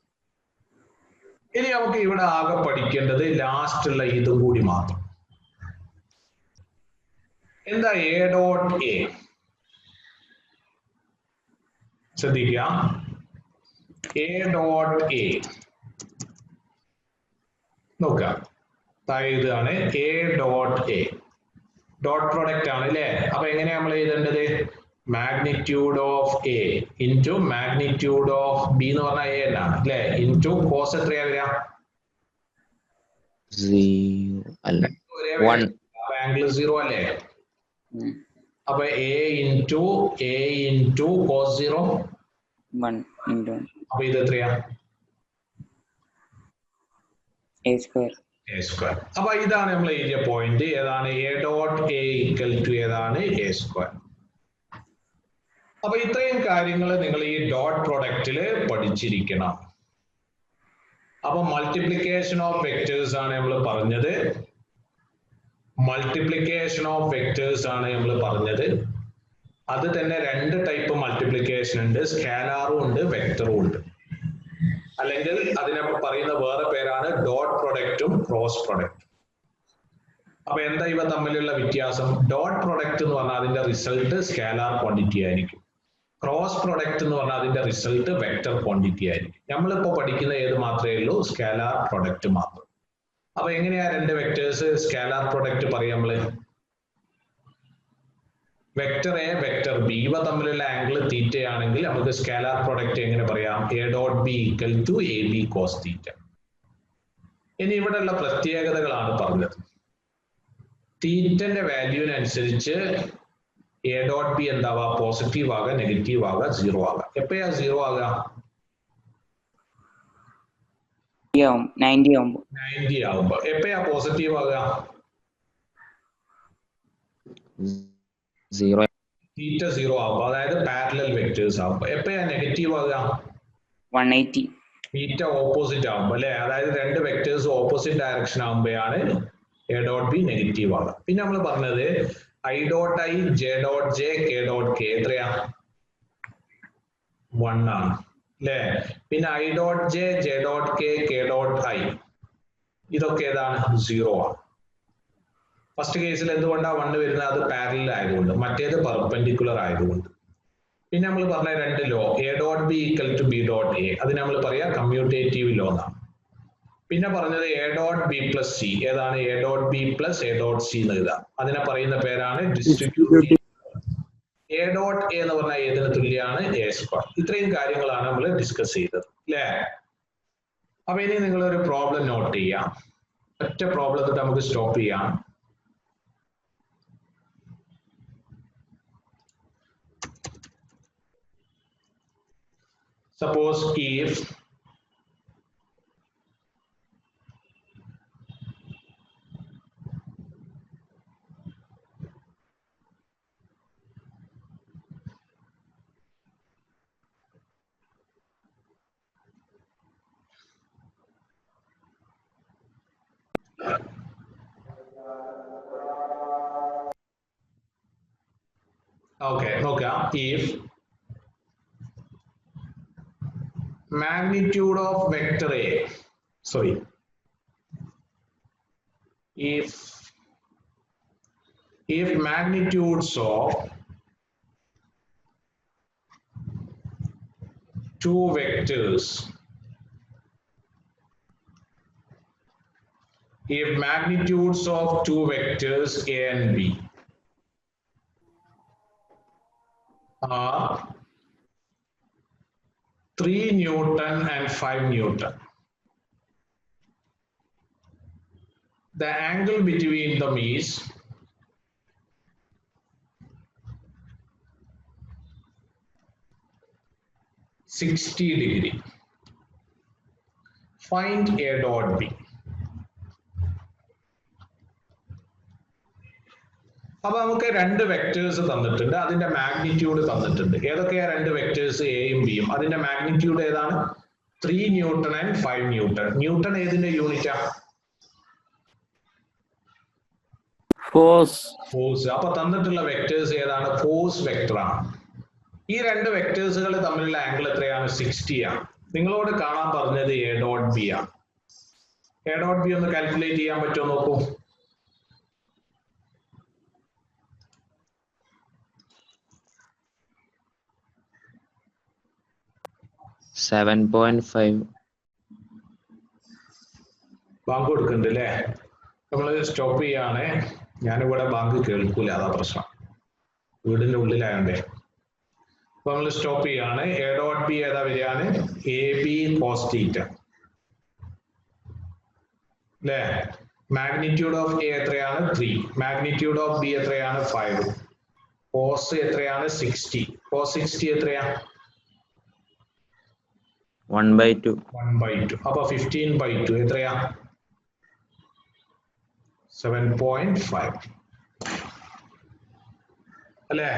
ഇനി നമുക്ക് ഇവിടെ ആകെ പഠിക്കേണ്ടത് ലാസ്റ്റ് ഉള്ള ഇതും കൂടി മാത്രം. എന്താ എ ഡോട്ട് എ? ശ്രദ്ധിക്കുക, എ ഡോട്ട് എ നോക്കുക, ഇതാണ് A dot A. Dot product ആണ് അല്ലേ? അപ്പൊ എങ്ങനെയാ നമ്മൾ എഴുതേണ്ടത്? Magnitude of A into magnitude of B എന്ന് പറഞ്ഞാൽ എ എന്നാണ് അല്ലേ, ഇൻറ്റു കോസ് എത്രയാ വരിക? ആംഗിൾ 0 അല്ലേ? അപ്പൊ എ ഇൻറ്റു കോസ് 0 1 അപ്പൊ ഇത് എത്രയാ? a square. A square. അപ്പൊ ഇതാണ് നമ്മൾ എഴുതിയ പോയിന്റ്. ഏതാണ്? A dot A equal to ഏതാണ്? A square. അപ്പൊ ഇത്രയും കാര്യങ്ങൾ നിങ്ങൾ ഈ ഡോട്ട് പ്രൊഡക്റ്റില് പഠിച്ചിരിക്കണം. അപ്പൊ മൾട്ടിപ്ലിക്കേഷൻ ഓഫ് വെക്ടേഴ്സ് ആണ് നമ്മൾ പറഞ്ഞത്. മൾട്ടിപ്ലിക്കേഷൻ ഓഫ് വെക്ടേഴ്സ് ആണ് നമ്മൾ പറഞ്ഞത്. അത് തന്നെ രണ്ട് ടൈപ്പ് മൾട്ടിപ്ലിക്കേഷൻ ഉണ്ട്, സ്കാലാറും ഉണ്ട്, വെക്ടറും ഉണ്ട്. അല്ലെങ്കിൽ അതിനെ പറയുന്ന വേറെ പേരാണ് ഡോട്ട് പ്രൊഡക്റ്റും ക്രോസ് പ്രൊഡക്റ്റും. അപ്പൊ എന്താ ഇവ തമ്മിലുള്ള വ്യത്യാസം? ഡോട്ട് പ്രൊഡക്റ്റ് എന്ന് പറഞ്ഞാൽ അതിന്റെ റിസൾട്ട് സ്കാലാർ ക്വാണ്ടിറ്റി ആയിരിക്കും. ക്രോസ് പ്രൊഡക്റ്റ് എന്ന് പറഞ്ഞാൽ അതിന്റെ റിസൾട്ട് വെക്ടർ ക്വാണ്ടിറ്റി ആയിരിക്കും. നമ്മളിപ്പോ പഠിക്കുന്ന ഏത് മാത്രമേ ഉള്ളൂ? സ്കാലാർ പ്രൊഡക്റ്റ് മാത്രം. അപ്പൊ എങ്ങനെയാ രണ്ട് വെക്ടേഴ്സ് സ്കാലാർ പ്രൊഡക്റ്റ് പറയാം? നമ്മള് വെക്ടർ എ വെക്ടർ ബി ഇവ തമ്മിലുള്ള ആംഗിൾ തീറ്റ ആണെങ്കിൽ നമുക്ക് സ്കാലാർ പ്രൊഡക്റ്റ് എങ്ങനെ പറയാം? A dot B equal to A B cos theta. ഇനി ഇവിടെയുള്ള പ്രത്യേകതകളാണ് പറഞ്ഞത്. തീറ്റന്റെ വാല്യൂവിനനുസരിച്ച് എ ഡോട്ട് ബി എന്താവാ? പോസിറ്റീവ് ആകാം, നെഗറ്റീവ് ആകാം, 0 ആകാം. എപ്പോഴാ 0 ആകാം? 90 ആകുമ്പോ. എപ്പോഴാ പോസിറ്റീവ് ആകാം? തീറ്റ 0 ആകുമ്പോ, അതായത് പാരലൽ വെക്ടേഴ്സ് ആകുമ്പോ. എപ്പോഴാ നെഗറ്റീവ് ആകാം? 180. തീറ്റ ഓപ്പോസിറ്റ് ആകുമ്പോ അല്ലെ, അതായത് രണ്ട് വെക്ടേഴ്സ് ഓപ്പോസിറ്റ് ഡയറക്ഷൻ ആകുമ്പോഴാണ് എ ഡോട്ട് ബി നെഗറ്റീവ് ആകുക. പിന്നെ നമ്മൾ പറഞ്ഞത് I dot I, J dot J, K dot K എത്രയാ? 1 ആണ് അല്ലേ? പിന്നെ I dot J, J dot K, K dot I ഇതൊക്കെ ഏതാണ്? 0 ആണ്. ഫസ്റ്റ് കേസിൽ എന്തുകൊണ്ടാണ് 1 വരുന്നത്? അത് പാരലൽ ആയതുകൊണ്ട്, മറ്റേത് പെർപെൻഡിക്കുലർ ആയതുകൊണ്ട്. പിന്നെ നമ്മൾ പറഞ്ഞ രണ്ട് law, A dot B equal to B dot A, അത് നമ്മൾ പറയാ കമ്മ്യൂട്ടേറ്റീവ് ലോ എന്നാണ്. പിന്നെ പറഞ്ഞത് A dot B plus C, ഏതാണ്? A dot B plus A dot C എന്ന് എഴുതാം. അതിനെ പറയുന്ന പേരാണ് ഡിസ്ട്രിബ്യൂട്ടീവ്. എ ഡോട്ട് എ എന്ന് പറഞ്ഞാൽ ഏതിന് തുല്യമാണ്? A square. ഇത്രയും കാര്യങ്ങളാണ് നമ്മൾ ഡിസ്കസ് ചെയ്തത് അല്ലേ? അപ്പൊ ഇനി നിങ്ങൾ ഒരു പ്രോബ്ലം നോട്ട് ചെയ്യാം. ഒറ്റ പ്രോബ്ലത്തിൽ നമുക്ക് സ്റ്റോപ്പ് ചെയ്യാം. Suppose if if magnitude of vector A, if magnitudes of two vectors, if magnitudes of two vectors A and B are 3 Newton and 5 Newton, the angle between them is 60 degree. Find A dot B. അപ്പൊ നമുക്ക് രണ്ട് vectors തന്നിട്ടുണ്ട്, അതിന്റെ magnitude തന്നിട്ടുണ്ട്. ഏതൊക്കെയാ രണ്ട് vectors എയും ബിയും? അതിന്റെ മാഗ്നിറ്റ്യൂഡ് ഏതാണ്? 3 ന്യൂട്ടൺ ആൻഡ് 5 ന്യൂട്ടൺ. ന്യൂട്ടൺ ഏതിന്റെ യൂണിറ്റാ? ഫോഴ്സ്. അപ്പൊ തന്നിട്ടുള്ള വെക്ടേഴ്സ് ഏതാണ്? ഫോഴ്സ് വെക്ടർ ആണ്. ഈ രണ്ട് വെക്ടേഴ്സുകൾ തമ്മിലുള്ള ആംഗിൾ എത്രയാണ്? 60 ആണ്. നിങ്ങളോട് കാണാൻ പറഞ്ഞത് എ ഡോട്ട് ബി ആണ്. എ ഡോട്ട് ബി ഒന്ന് കാൽക്കുലേറ്റ് ചെയ്യാൻ പറ്റുമോ നോക്കൂ. ബാങ്ക് കൊടുക്കുന്നുണ്ട് അല്ലേ? നമ്മൾ സ്റ്റോപ്പ് ചെയ്യാണ്. ഞാനിവിടെ ബാങ്ക് കേൾക്കൂല, അതാ പ്രശ്നം, വീടിന്റെ ഉള്ളിലായോണ്ടേ. അപ്പൊ നമ്മൾ സ്റ്റോപ്പ് ചെയ്യാണ്. എ ഡോട്ട് ബി ഏതാ വരികയാണ്? എ ബി കോസ് തീറ്റ അല്ലേ? മാഗ്നിറ്റ്യൂഡ് ഓഫ് എ എത്രയാണ്? 3. മാഗ്നിറ്റ്യൂഡ് ഓഫ് ബി എത്രയാണ്? 5. കോസ് എത്രയാണ്? 60. കോസ് 60 എത്രയാ? 1/2. 1/2. അപ്പൊ 15/2 എത്രയാ? 7.5 അല്ലേ?